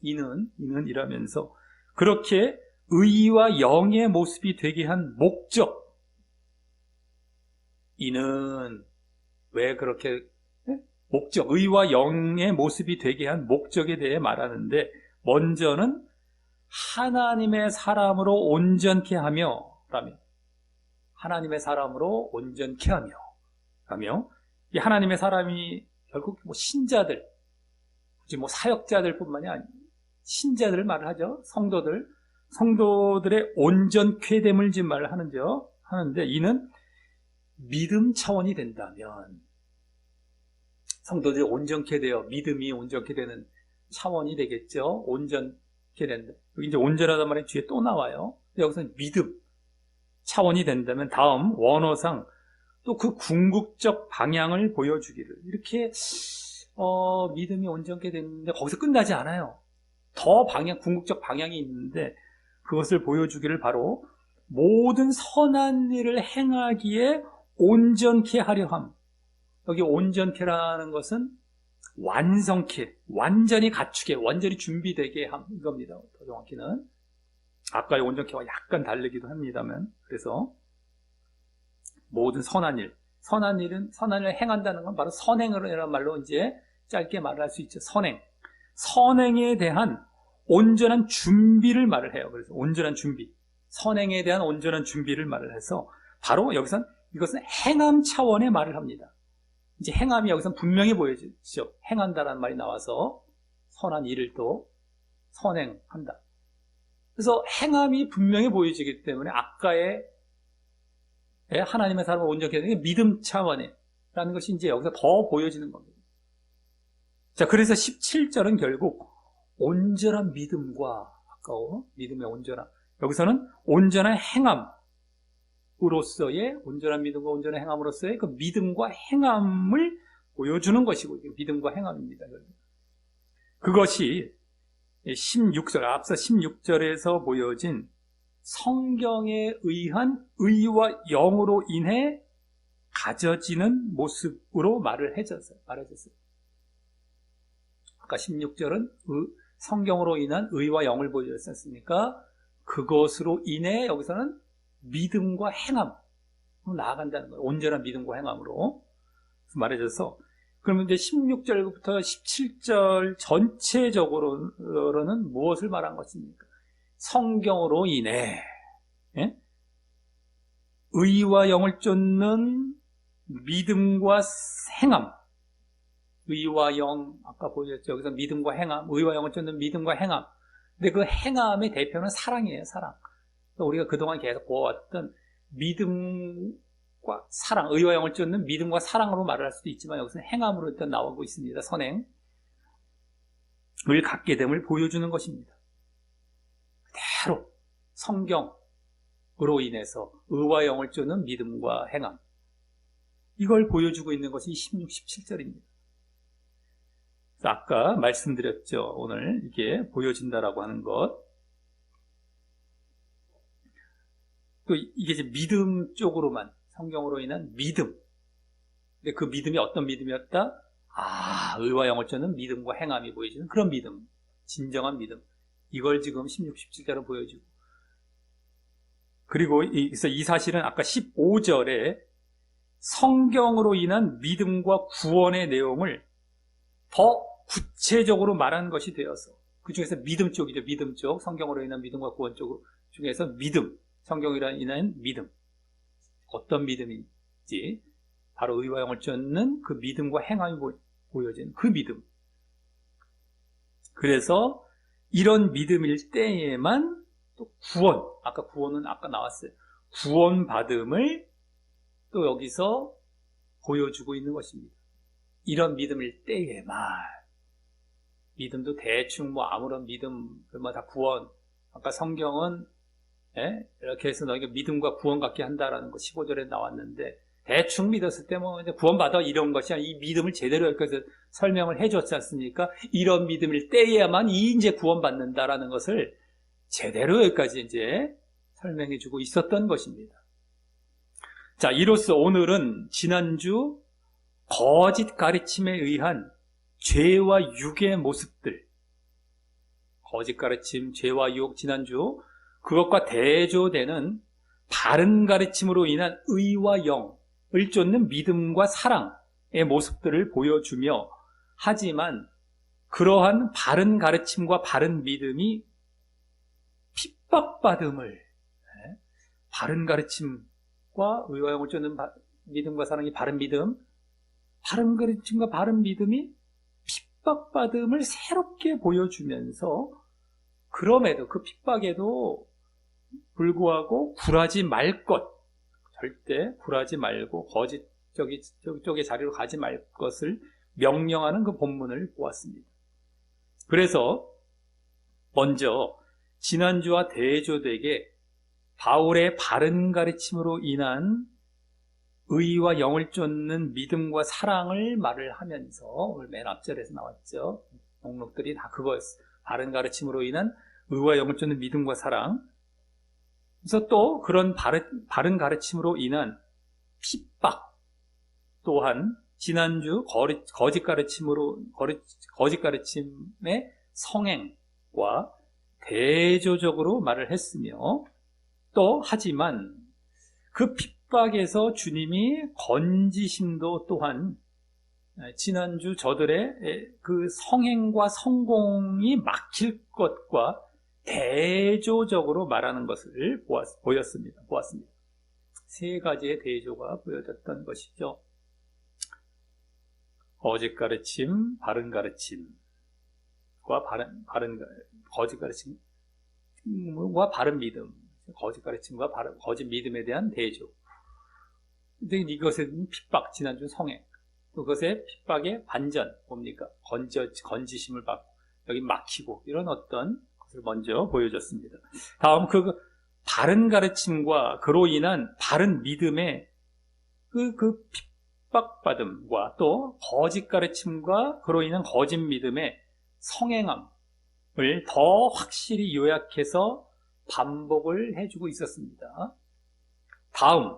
그렇게 의와 영의 모습이 되게 한 목적. 이는 왜 그렇게 목적, 의와 영의 모습이 되게 한 목적에 대해 말하는데, 먼저는 하나님의 사람으로 온전케 하며 라며, 하나님의 사람으로 온전케 하며 라며, 이 하나님의 사람이 결국 신자들, 굳이 사역자들 뿐만이 아니고 신자들을 말을 하죠. 성도들의 온전케 됨을 지금 말을 하는데, 이는 믿음 차원이 된다면, 성도들이 온전케 되어 믿음이 온전케 되는 차원이 되겠죠. 온전케 된다. 여기 이제 온전하단 말이 뒤에 또 나와요. 여기서는 믿음 차원이 된다면 다음 원어상 또 그 궁극적 방향을 보여주기를. 이렇게 믿음이 온전케 됐는데 거기서 끝나지 않아요. 더 궁극적 방향이 있는데 그것을 보여주기를 바로 모든 선한 일을 행하기에 온전케 하려 함. 여기 온전케라는 것은 완성케, 완전히 갖추게, 완전히 준비되게 함 이겁니다. 더 정확히는 아까의 온전케와 약간 다르기도 합니다만, 그래서 모든 선한 일을 행한다는 건 바로 선행이라는 말로 이제 짧게 말을 할 수 있죠. 선행에 대한 온전한 준비를 말을 해요. 그래서 온전한 준비, 선행에 대한 온전한 준비를 말을 해서 바로 여기선 이것은 행함 차원의 말을 합니다. 이제 행함이 여기서 분명히 보여지죠. 행한다라는 말이 나와서 선한 일을 또 선행한다. 그래서 행함이 분명히 보여지기 때문에 아까의 하나님의 사람을 온전케 하는 게 믿음 차원이라는 것이 이제 여기서 더 보여지는 겁니다. 자, 그래서 17절은 결국 온전한 믿음과 믿음의 온전함, 여기서는 온전한 행함 으로서의 온전한 믿음과 온전한 행함으로서의 그 믿음과 행함을 보여주는 것이고, 믿음과 행함입니다. 그것이 16절, 앞서 16절에서 보여진 성경에 의한 의와 영으로 인해 가져지는 모습으로 말해졌어요. 아까 16절은 성경으로 인한 의와 영을 보여줬었으니까 그것으로 인해 여기서는 믿음과 행함으로 나아간다는 거예요. 온전한 믿음과 행함으로 말해줘서, 그러면 이제 16절부터 17절 전체적으로는 무엇을 말한 것입니까? 성경으로 인해 의와 영을 쫓는 믿음과 행함. 의와 영, 아까 보여줬죠. 여기서 믿음과 행함, 의와 영을 쫓는 믿음과 행함. 근데 그 행함의 대표는 사랑이에요. 사랑. 우리가 그동안 계속 보아왔던 믿음과 사랑, 의와 영을 쫓는 믿음과 사랑으로 말을 할 수도 있지만 여기서는 행함으로 일단 나오고 있습니다. 선행을 갖게 됨을 보여주는 것입니다. 그대로 성경으로 인해서 의와 영을 쫓는 믿음과 행함, 이걸 보여주고 있는 것이 16, 17절입니다. 아까 말씀드렸죠. 오늘 이게 보여진다라고 하는 것. 또 이게 이제 믿음 쪽으로만, 성경으로 인한 믿음. 근데 그 믿음이 어떤 믿음이었다? 의와 영을 쫓는 믿음과 행함이 보여지는 그런 믿음, 진정한 믿음. 이걸 지금 16, 17절로 보여주고. 그리고 그래서 이 사실은 아까 15절에 성경으로 인한 믿음과 구원의 내용을 더 구체적으로 말한 것이 되어서, 그 중에서 믿음 쪽이죠. 믿음 쪽, 성경으로 인한 믿음과 구원 쪽 중에서 믿음, 성경으로 인한 믿음, 어떤 믿음인지 바로 의와 영을 쫓는 그 믿음과 행함이 보여진 그 믿음. 그래서 이런 믿음일 때에만 또 구원, 아까 구원은 아까 나왔어요. 구원 받음을 또 여기서 보여주고 있는 것입니다. 이런 믿음일 때에만. 믿음도 대충 아무런 믿음 다 구원. 아까 성경은 이렇게 해서 너희가 믿음과 구원 갖게 한다라는 거 15절에 나왔는데, 대충 믿었을 때 뭐 이제 구원받아 이런 것이 아니라 이 믿음을 제대로 여기서 설명을 해줬지 않습니까? 이런 믿음일 때에야만 이제 구원받는다라는 것을 제대로 여기까지 이제 설명해주고 있었던 것입니다. 자, 이로써 오늘은 지난주 거짓 가르침에 의한 죄와 육의 모습들, 거짓 가르침, 죄와 육, 지난주 그것과 대조되는 바른 가르침으로 인한 의와 영을 쫓는 믿음과 사랑의 모습들을 보여주며, 하지만 그러한 바른 가르침과 바른 믿음이 핍박받음을, 바른 가르침과 의와 영을 쫓는 믿음과 사랑이 바른 믿음, 바른 가르침과 바른 믿음이 핍박받음을 새롭게 보여주면서, 그럼에도 그 핍박에도 불구하고 굴하지 말 것, 절대 굴하지 말고 거짓 저쪽의 자리로 가지 말 것을 명령하는 그 본문을 보았습니다. 그래서 먼저 지난주와 대조되게 바울의 바른 가르침으로 인한 의와 영을 쫓는 믿음과 사랑을 말을 하면서, 오늘 맨 앞절에서 나왔죠. 목록들이 다 그거였어요. 바른 가르침으로 인한 의와 영을 쫓는 믿음과 사랑. 그래서 또 그런 바른 가르침으로 인한 핍박, 또한 지난주 거짓 가르침의 성행과 대조적으로 말을 했으며, 또 하지만 그 핍박에서 주님이 건지심도 또한 지난주 저들의 그 성행과 성공이 막힐 것과 대조적으로 말하는 것을 보았습니다. 세 가지의 대조가 보여졌던 것이죠. 거짓 가르침, 바른 가르침과 거짓 가르침과 바른 믿음, 거짓 가르침과 거짓 믿음에 대한 대조. 근데 이것은 핍박, 지난주 성행. 그것의 핍박의 반전, 뭡니까? 건지심을 받고, 여기 막히고, 이런 어떤 것을 먼저 보여줬습니다. 다음, 그 바른 가르침과 그로 인한 바른 믿음의 그 핍박받음과 또 거짓 가르침과 그로 인한 거짓 믿음의 성행함을 더 확실히 요약해서 반복을 해주고 있었습니다. 다음,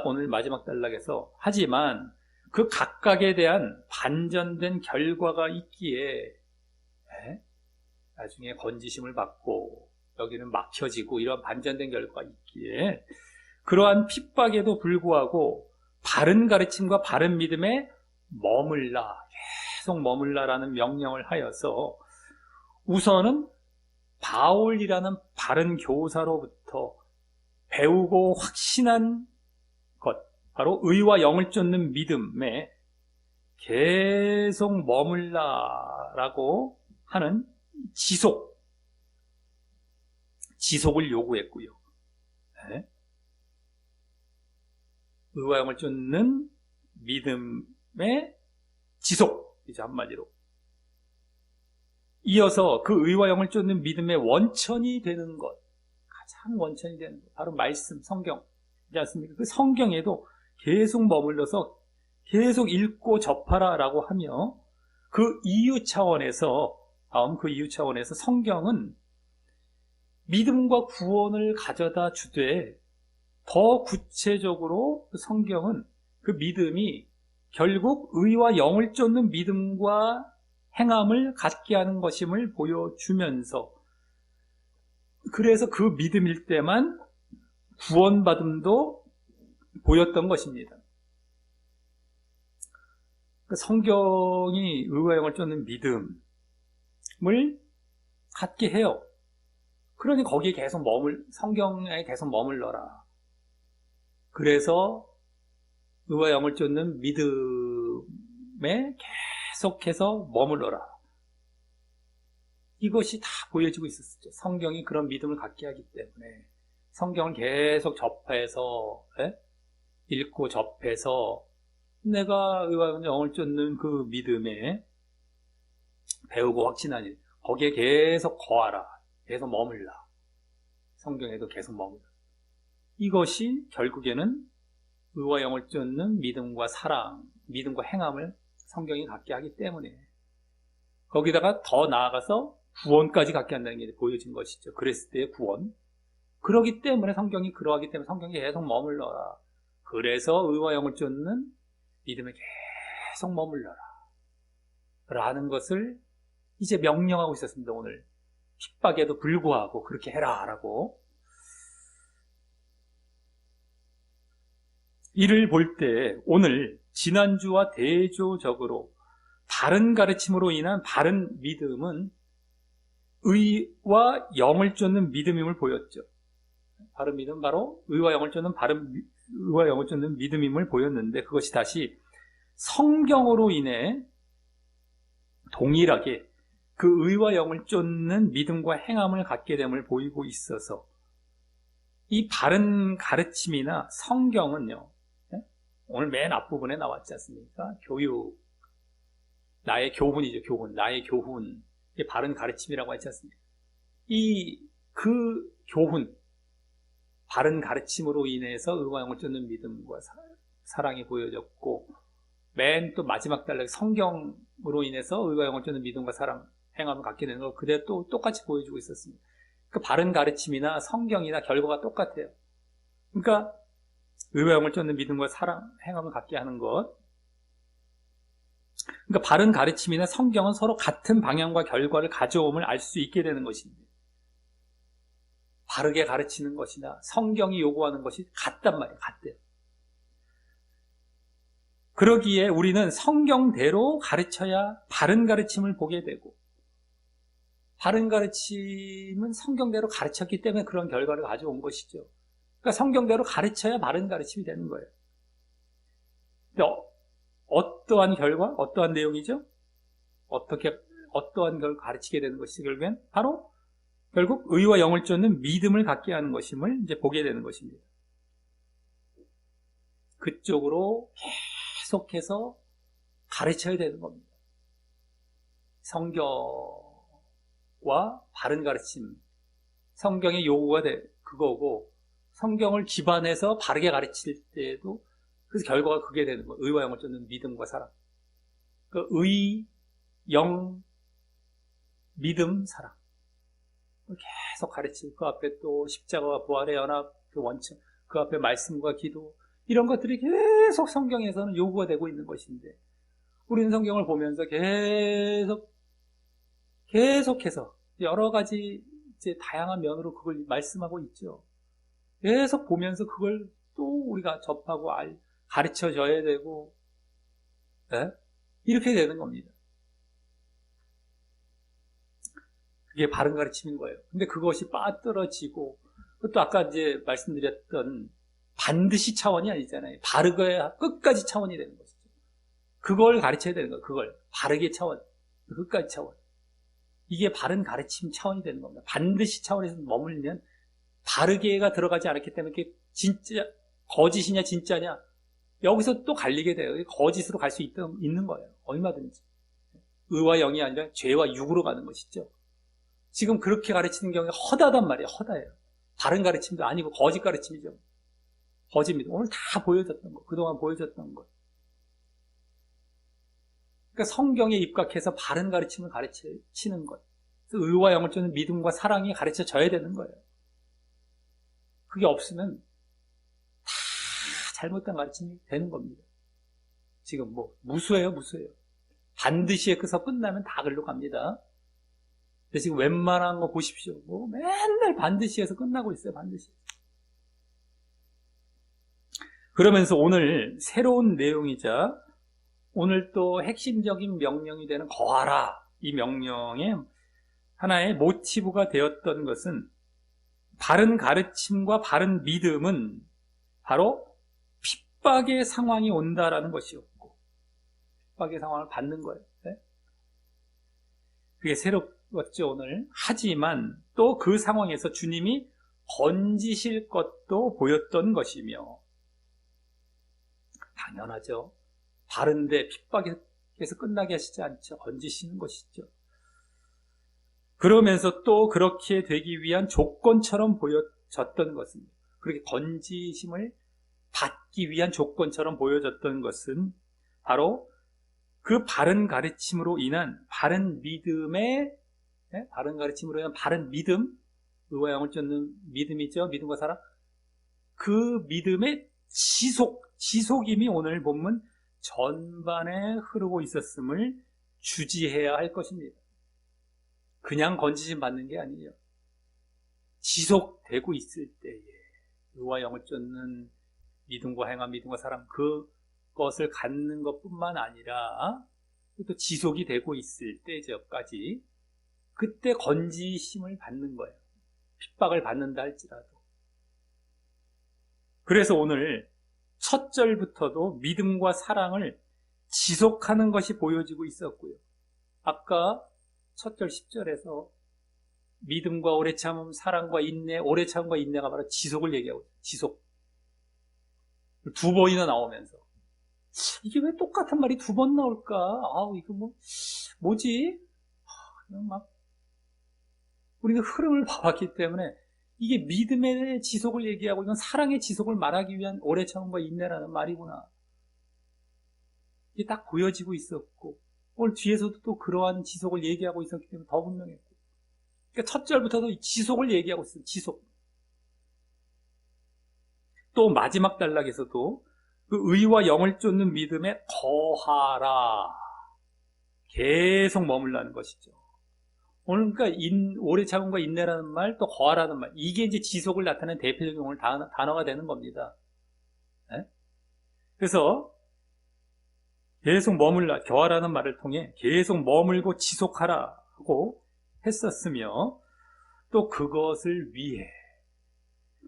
오늘 마지막 단락에서, 하지만 그 각각에 대한 반전된 결과가 있기에, 나중에 건지심을 받고 여기는 막혀지고 이런 반전된 결과가 있기에, 그러한 핍박에도 불구하고 바른 가르침과 바른 믿음에 계속 머물라라는 명령을 하여서, 우선은 바울이라는 바른 교사로부터 배우고 확신한 것, 바로 의와 영을 쫓는 믿음에 계속 머물라라고 하는 지속을 요구했고요. 의와 영을 쫓는 믿음의 지속, 이제 한마디로. 이어서 그 의와 영을 쫓는 믿음의 원천이 되는 것, 가장 원천이 되는 것, 바로 말씀, 성경이지 않습니까? 그 성경에도 계속 머물러서 계속 읽고 접하라라고 하며, 그 이유 차원에서 성경은 믿음과 구원을 가져다 주되, 더 구체적으로 그 성경은 그 믿음이 결국 의와 영을 쫓는 믿음과 행함을 갖게 하는 것임을 보여주면서, 그래서 그 믿음일 때만 구원받음도 보였던 것입니다. 성경이 의와 영을 쫓는 믿음을 갖게 해요. 그러니 거기에 성경에 계속 머물러라. 그래서 의와 영을 쫓는 믿음에 계속해서 머물러라. 이것이 다 보여지고 있었죠. 성경이 그런 믿음을 갖게 하기 때문에 성경을 계속 접해서, 읽고 접해서 내가 의와 영을 쫓는 그 믿음에 배우고 확신하니 거기에 계속 거하라. 계속 머물라. 성경에도 계속 머물라. 이것이 결국에는 의와 영을 쫓는 믿음과 사랑, 믿음과 행함을 성경이 갖게 하기 때문에, 거기다가 더 나아가서 구원까지 갖게 한다는 게 보여진 것이죠. 그랬을 때의 구원. 그러기 때문에 성경이 그러하기 때문에 성경이 계속 머물러라. 그래서 의와 영을 쫓는 믿음에 계속 머물러라 라는 것을 이제 명령하고 있었습니다. 오늘 핍박에도 불구하고 그렇게 해라 라고. 이를 볼 때 오늘 지난주와 대조적으로 바른 가르침으로 인한 바른 믿음은 의와 영을 쫓는 믿음임을 보였죠. 바른 믿음 바로 의와 영을 쫓는 의와 영을 쫓는 믿음임을 보였는데, 그것이 다시 성경으로 인해 동일하게 그 의와 영을 쫓는 믿음과 행함을 갖게 됨을 보이고 있어서, 이 바른 가르침이나 성경은요, 오늘 맨 앞부분에 나왔지 않습니까? 교육, 나의 교훈이죠. 교훈, 나의 교훈, 이게 바른 가르침이라고 하지 않습니까? 그 교훈, 바른 가르침으로 인해서 의와 영을 쫓는 믿음과 사랑이 보여졌고, 맨 또 마지막 단락에 성경으로 인해서 의와 영을 쫓는 믿음과 사랑, 행함을 갖게 되는 걸 그대로 또 똑같이 보여주고 있었습니다. 그 바른 가르침이나 성경이나 결과가 똑같아요. 그러니까 의와 영을 쫓는 믿음과 사랑, 행함을 갖게 하는 것. 그러니까 바른 가르침이나 성경은 서로 같은 방향과 결과를 가져옴을 알 수 있게 되는 것입니다. 바르게 가르치는 것이나 성경이 요구하는 것이 같단 말이에요. 같대요. 그러기에 우리는 성경대로 가르쳐야 바른 가르침을 보게 되고, 바른 가르침은 성경대로 가르쳤기 때문에 그런 결과를 가져온 것이죠. 그러니까 성경대로 가르쳐야 바른 가르침이 되는 거예요. 근데 어떠한 결과, 어떠한 내용이죠? 어떠한 걸 가르치게 되는 것이 결국엔 바로 결국 의와 영을 쫓는 믿음을 갖게 하는 것임을 이제 보게 되는 것입니다. 그쪽으로 계속해서 가르쳐야 되는 겁니다. 성경과 바른 가르침, 성경의 요구가 그거고, 성경을 기반해서 바르게 가르칠 때에도 그래서 결과가 그게 되는 거예요. 의와 영을 쫓는 믿음과 사랑. 그 의, 영, 믿음, 사랑. 계속 가르치고, 그 앞에 또 십자가와 부활의 연합, 그 원칙, 그 앞에 말씀과 기도, 이런 것들이 계속 성경에서는 요구가 되고 있는 것인데, 우리는 성경을 보면서 계속해서 여러 가지 이제 다양한 면으로 그걸 말씀하고 있죠. 계속 보면서 그걸 또 우리가 접하고 가르쳐 줘야 되고, 네? 이렇게 되는 겁니다. 그게 바른 가르침인 거예요. 근데 그것이 빠뜨러지고, 또 아까 이제 말씀드렸던 반드시 차원이 아니잖아요. 바르게 끝까지 차원이 되는 것이죠. 그걸 가르쳐야 되는 거예요. 그걸 바르게 차원, 끝까지 차원. 이게 바른 가르침 차원이 되는 겁니다. 반드시 차원에서 머물면 바르게가 들어가지 않았기 때문에 이게 진짜 거짓이냐 진짜냐 여기서 또 갈리게 돼요. 거짓으로 갈 수 있는 거예요. 얼마든지. 의와 영이 아니라 죄와 육으로 가는 것이죠. 지금 그렇게 가르치는 경우에 허다단 말이에요. 허다예요. 바른 가르침도 아니고 거짓 가르침이죠. 거짓입니다. 오늘 다 보여줬던 거, 그동안 보여줬던 것. 그러니까 성경에 입각해서 바른 가르침을 가르치는 것. 그래서 의와 영을 쫓는 믿음과 사랑이 가르쳐져야 되는 거예요. 그게 없으면 다 잘못된 가르침이 되는 겁니다. 지금 무수해요. 반드시 해서 끝나면 다 글로 갑니다. 근데 지금 웬만한 거 보십시오. 맨날 반드시 해서 끝나고 있어요. 반드시. 그러면서 오늘 새로운 내용이자 오늘 또 핵심적인 명령이 되는 거하라, 이 명령의 하나의 모티브가 되었던 것은 바른 가르침과 바른 믿음은 바로 핍박의 상황이 온다라는 것이었고, 핍박의 상황을 받는 거예요. 네? 그게 새롭죠 오늘. 하지만 또 그 상황에서 주님이 건지실 것도 보였던 것이며, 당연하죠. 바른데 핍박에서 끝나게 하시지 않죠. 건지시는 것이죠. 그러면서 또 그렇게 되기 위한 조건처럼 보여졌던 것입니다. 그렇게 건지심을 받기 위한 조건처럼 보여졌던 것은 바로 그 바른 가르침으로 인한 바른 믿음의 바른 가르침으로 인한 바른 믿음, 의와 영을 쫓는 믿음이죠. 믿음과 사랑. 그 믿음의 지속임이 오늘 본문 전반에 흐르고 있었음을 주지해야 할 것입니다. 그냥 건지심 받는 게 아니에요. 지속되고 있을 때에 의와 영을 쫓는 믿음과 행함, 믿음과 사랑, 그것을 갖는 것뿐만 아니라 또 지속이 되고 있을 때까지 그때 건지심을 받는 거예요. 핍박을 받는다 할지라도. 그래서 오늘 첫 절부터도 믿음과 사랑을 지속하는 것이 보여지고 있었고요. 아까 첫 절 10절에서 믿음과 오래 참음, 사랑과 인내, 오래 참음과 인내가 바로 지속을 얘기하고 있어요. 지속. 두 번이나 나오면서 이게 왜 똑같은 말이 두 번 나올까? 이거 뭐지? 그냥 막 우리는 흐름을 봐왔기 때문에 이게 믿음의 지속을 얘기하고 이건 사랑의 지속을 말하기 위한 오래 참음과 인내라는 말이구나. 이게 딱 보여지고 있었고 오늘 뒤에서도 또 그러한 지속을 얘기하고 있었기 때문에 더 분명했고, 그러니까 첫 절부터도 지속을 얘기하고 있어요. 지속. 또 마지막 단락에서도 그 의와 영을 쫓는 믿음에 거하라. 계속 머물라는 것이죠. 오늘 그러니까 오래 참음과 인내라는 말, 또 거하라는 말, 이게 이제 지속을 나타내는 대표적인 오늘 단어가 되는 겁니다. 네? 그래서 계속 머물라, 거하라는 말을 통해 계속 머물고 지속하라고 했었으며, 또 그것을 위해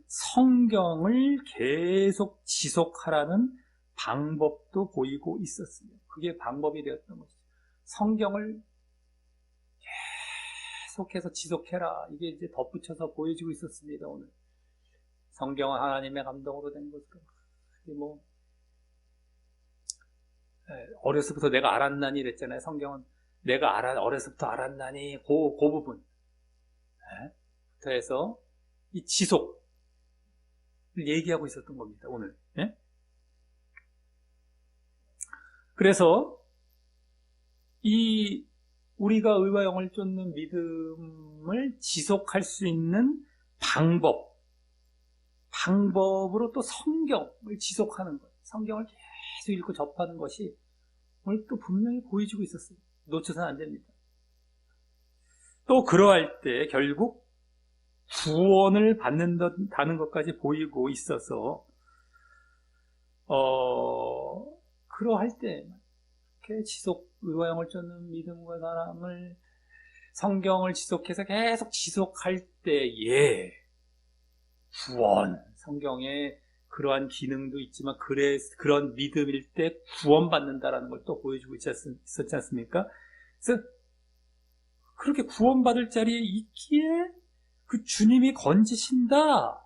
성경을 계속 지속하라는 방법도 보이고 있었으며, 그게 방법이 되었던 것이죠. 성경을 계속해서 지속해라. 이게 이제 덧붙여서 보여지고 있었습니다, 오늘. 성경은 하나님의 감동으로 된 것으로. 어려서부터 내가 알았나니 이랬잖아요. 성경은 내가 어려서부터 알았나니, 그 부분. 부터 해서 이 지속을 얘기하고 있었던 겁니다, 오늘. 그래서 우리가 의와 영을 쫓는 믿음을 지속할 수 있는 방법으로 또 성경을 지속하는 것, 성경을 계속 읽고 접하는 것이 오늘 또 분명히 보여지고 있었어요. 놓쳐서는 안 됩니다. 또 그러할 때 결국 구원을 받는다는 것까지 보이고 있어서 그러할 때 이렇게 의와 영을 쫓는 믿음과 사랑을, 성경을 지속해서 계속 지속할 때에 구원, 성경에 그러한 기능도 있지만 그런 믿음일 때 구원받는다라는 걸 또 보여주고 있었지 않습니까? 그래서 그렇게 구원받을 자리에 있기에 그 주님이 건지신다.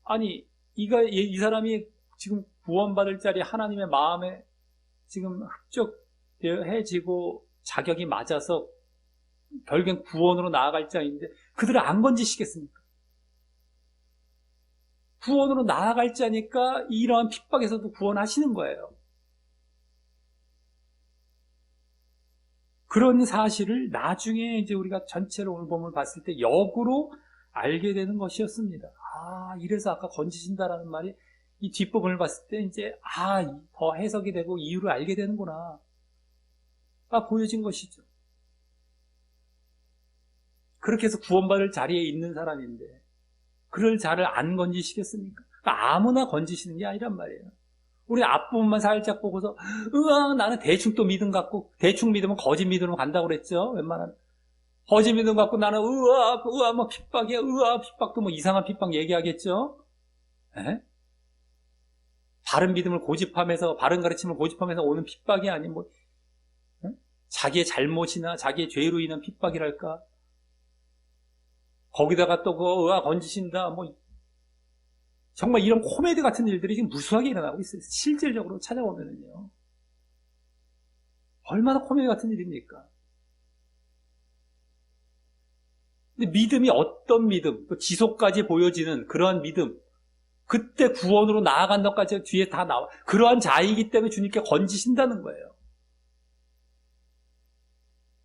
아니, 이 사람이 지금 구원받을 자리에 하나님의 마음에 지금 흡족해지고 자격이 맞아서 결국엔 구원으로 나아갈 자인데 그들을 안 건지시겠습니까? 구원으로 나아갈 자니까 이러한 핍박에서도 구원하시는 거예요. 그런 사실을 나중에 이제 우리가 전체로 오늘 본문을 봤을 때 역으로 알게 되는 것이었습니다. 이래서 아까 건지신다라는 말이 이 뒷부분을 봤을 때 이제 더 해석이 되고 이유를 알게 되는구나. 보여진 것이죠. 그렇게 해서 구원받을 자리에 있는 사람인데 그럴 자를 안 건지시겠습니까? 아무나 건지시는 게 아니란 말이에요. 우리 앞부분만 살짝 보고서 나는 대충 또 믿음 갖고, 대충 믿으면 거짓 믿음으로 간다고 그랬죠. 웬만하면 거짓 믿음 갖고 나는 뭐 핍박이야, 핍박도 뭐 이상한 핍박 얘기하겠죠. 바른 믿음을 고집하면서, 바른 가르침을 고집하면서 오는 핍박이 아닌 자기의 잘못이나 자기의 죄로 인한 핍박이랄까. 거기다가 또 건지신다, 정말 이런 코미디 같은 일들이 지금 무수하게 일어나고 있어요. 실질적으로 찾아보면은요. 얼마나 코미디 같은 일입니까? 근데 믿음이 어떤 믿음, 또 지속까지 보여지는 그러한 믿음, 그때 구원으로 나아간다까지 뒤에 다 나와. 그러한 자이기 때문에 주님께 건지신다는 거예요.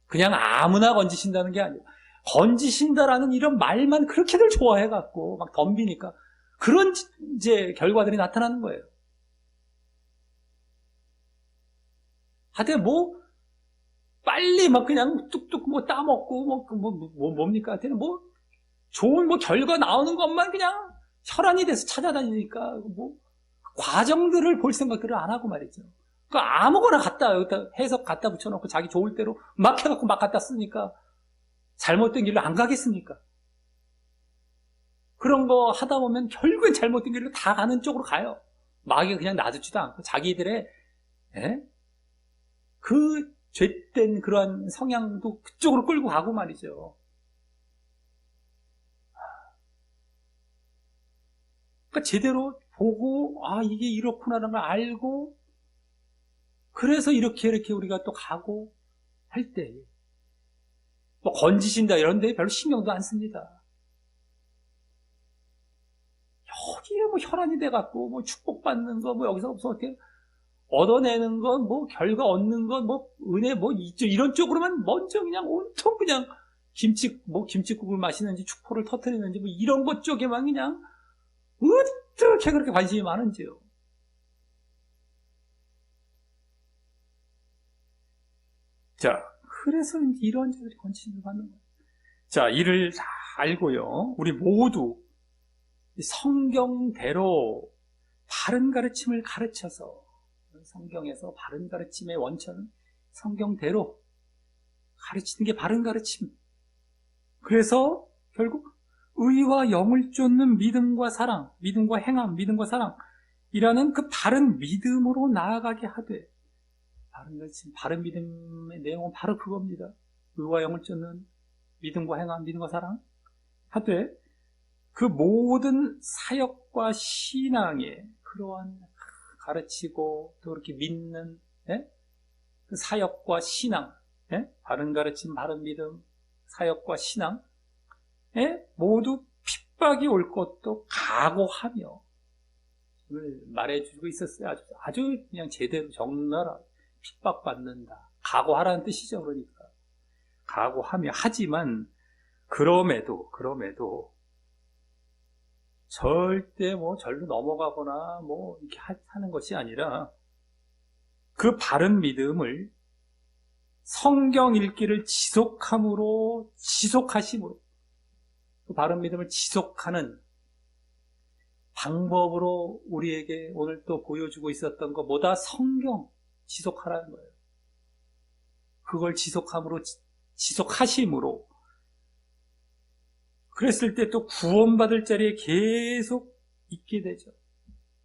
그냥 아무나 건지신다는 게 아니에요. 건지신다라는 이런 말만 그렇게들 좋아해갖고 막 덤비니까 그런 이제 결과들이 나타나는 거예요. 하여튼 빨리 막 그냥 뚝뚝 따먹고 뭡니까? 하여튼 좋은 결과 나오는 것만 그냥 혈안이 돼서 찾아다니니까 과정들을 볼 생각들을 안 하고 말이죠. 아무거나 여기다 해석 갖다 붙여놓고 자기 좋을 대로 막 해갖고 막 갖다 쓰니까 잘못된 길로 안 가겠습니까? 그런 거 하다 보면 결국엔 잘못된 길로 다 가는 쪽으로 가요. 마귀가 그냥 놔두지도 않고 자기들의 그 죄된 그러한 성향도 그쪽으로 끌고 가고 말이죠. 그러니까 제대로 보고 이게 이렇구나라는 걸 알고 그래서 이렇게 우리가 또 가고 할 때 건지신다 이런 데 별로 신경도 안 씁니다. 여기에 혈안이 돼갖고 축복받는 거 여기서 어떻게 얻어내는 건 결과 얻는 건 은혜 이런 쪽으로만 먼저 그냥 온통 그냥 김치국을 마시는지 축포를 터뜨리는지 이런 것 쪽에만 그냥 어떻게 그렇게 관심이 많은지요. 자, 그래서 이런 자들이 건지심을 받는 거예요. 자, 이를 다 알고요. 우리 모두 성경대로 바른 가르침을 가르쳐서 성경에서 바른 가르침의 원천은 성경대로 가르치는 게 바른 가르침. 그래서 결국 의와 영을 쫓는 믿음과 사랑, 믿음과 행함, 믿음과 사랑이라는 그 바른 믿음으로 나아가게 하되 바른 가르침, 바른 믿음의 내용은 바로 그겁니다. 의와 영을 쫓는 믿음과 행함, 믿음과 사랑 하되 그 모든 사역과 신앙에 그러한 가르치고 또 이렇게 믿는 그 사역과 신앙, 바른 가르침, 바른 믿음, 사역과 신앙 모두 핍박이 올 것도 각오하며 오늘 말해주고 있었어요. 아주 그냥 제대로 적나라 핍박받는다. 각오하라는 뜻이죠. 그러니까 각오하며 하지만 그럼에도 절대 절로 넘어가거나 이렇게 하는 것이 아니라 그 바른 믿음을 성경 읽기를 지속하심으로 그 바른 믿음을 지속하는 방법으로 우리에게 오늘 또 보여주고 있었던 것 뭐다? 성경 지속하라는 거예요. 그걸 지속하심으로 그랬을 때 또 구원받을 자리에 계속 있게 되죠.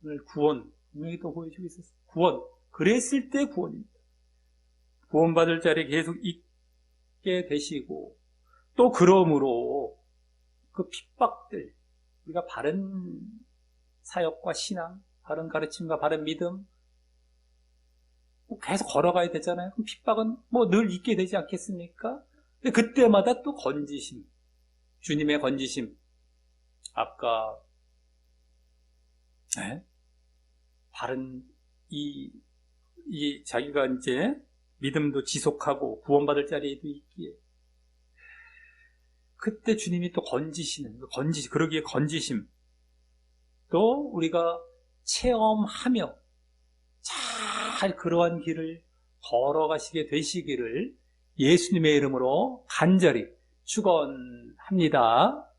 오늘 구원 분명히 또 보여주고 있었어요. 구원 그랬을 때 구원입니다. 구원받을 자리에 계속 있게 되시고 또 그러므로 그 핍박들 우리가 바른 사역과 신앙, 바른 가르침과 바른 믿음 계속 걸어가야 되잖아요. 그럼 핍박은 늘 있게 되지 않겠습니까? 근데 그때마다 또 건지심, 주님의 건지심. 아까 바른 이 자기가 이제 믿음도 지속하고 구원받을 자리에도 있기에 그때 주님이 또 건지시는 그러기에 건지심 또 우리가 체험하며 잘 그러한 길을 걸어가시게 되시기를 예수님의 이름으로 간절히 축원합니다.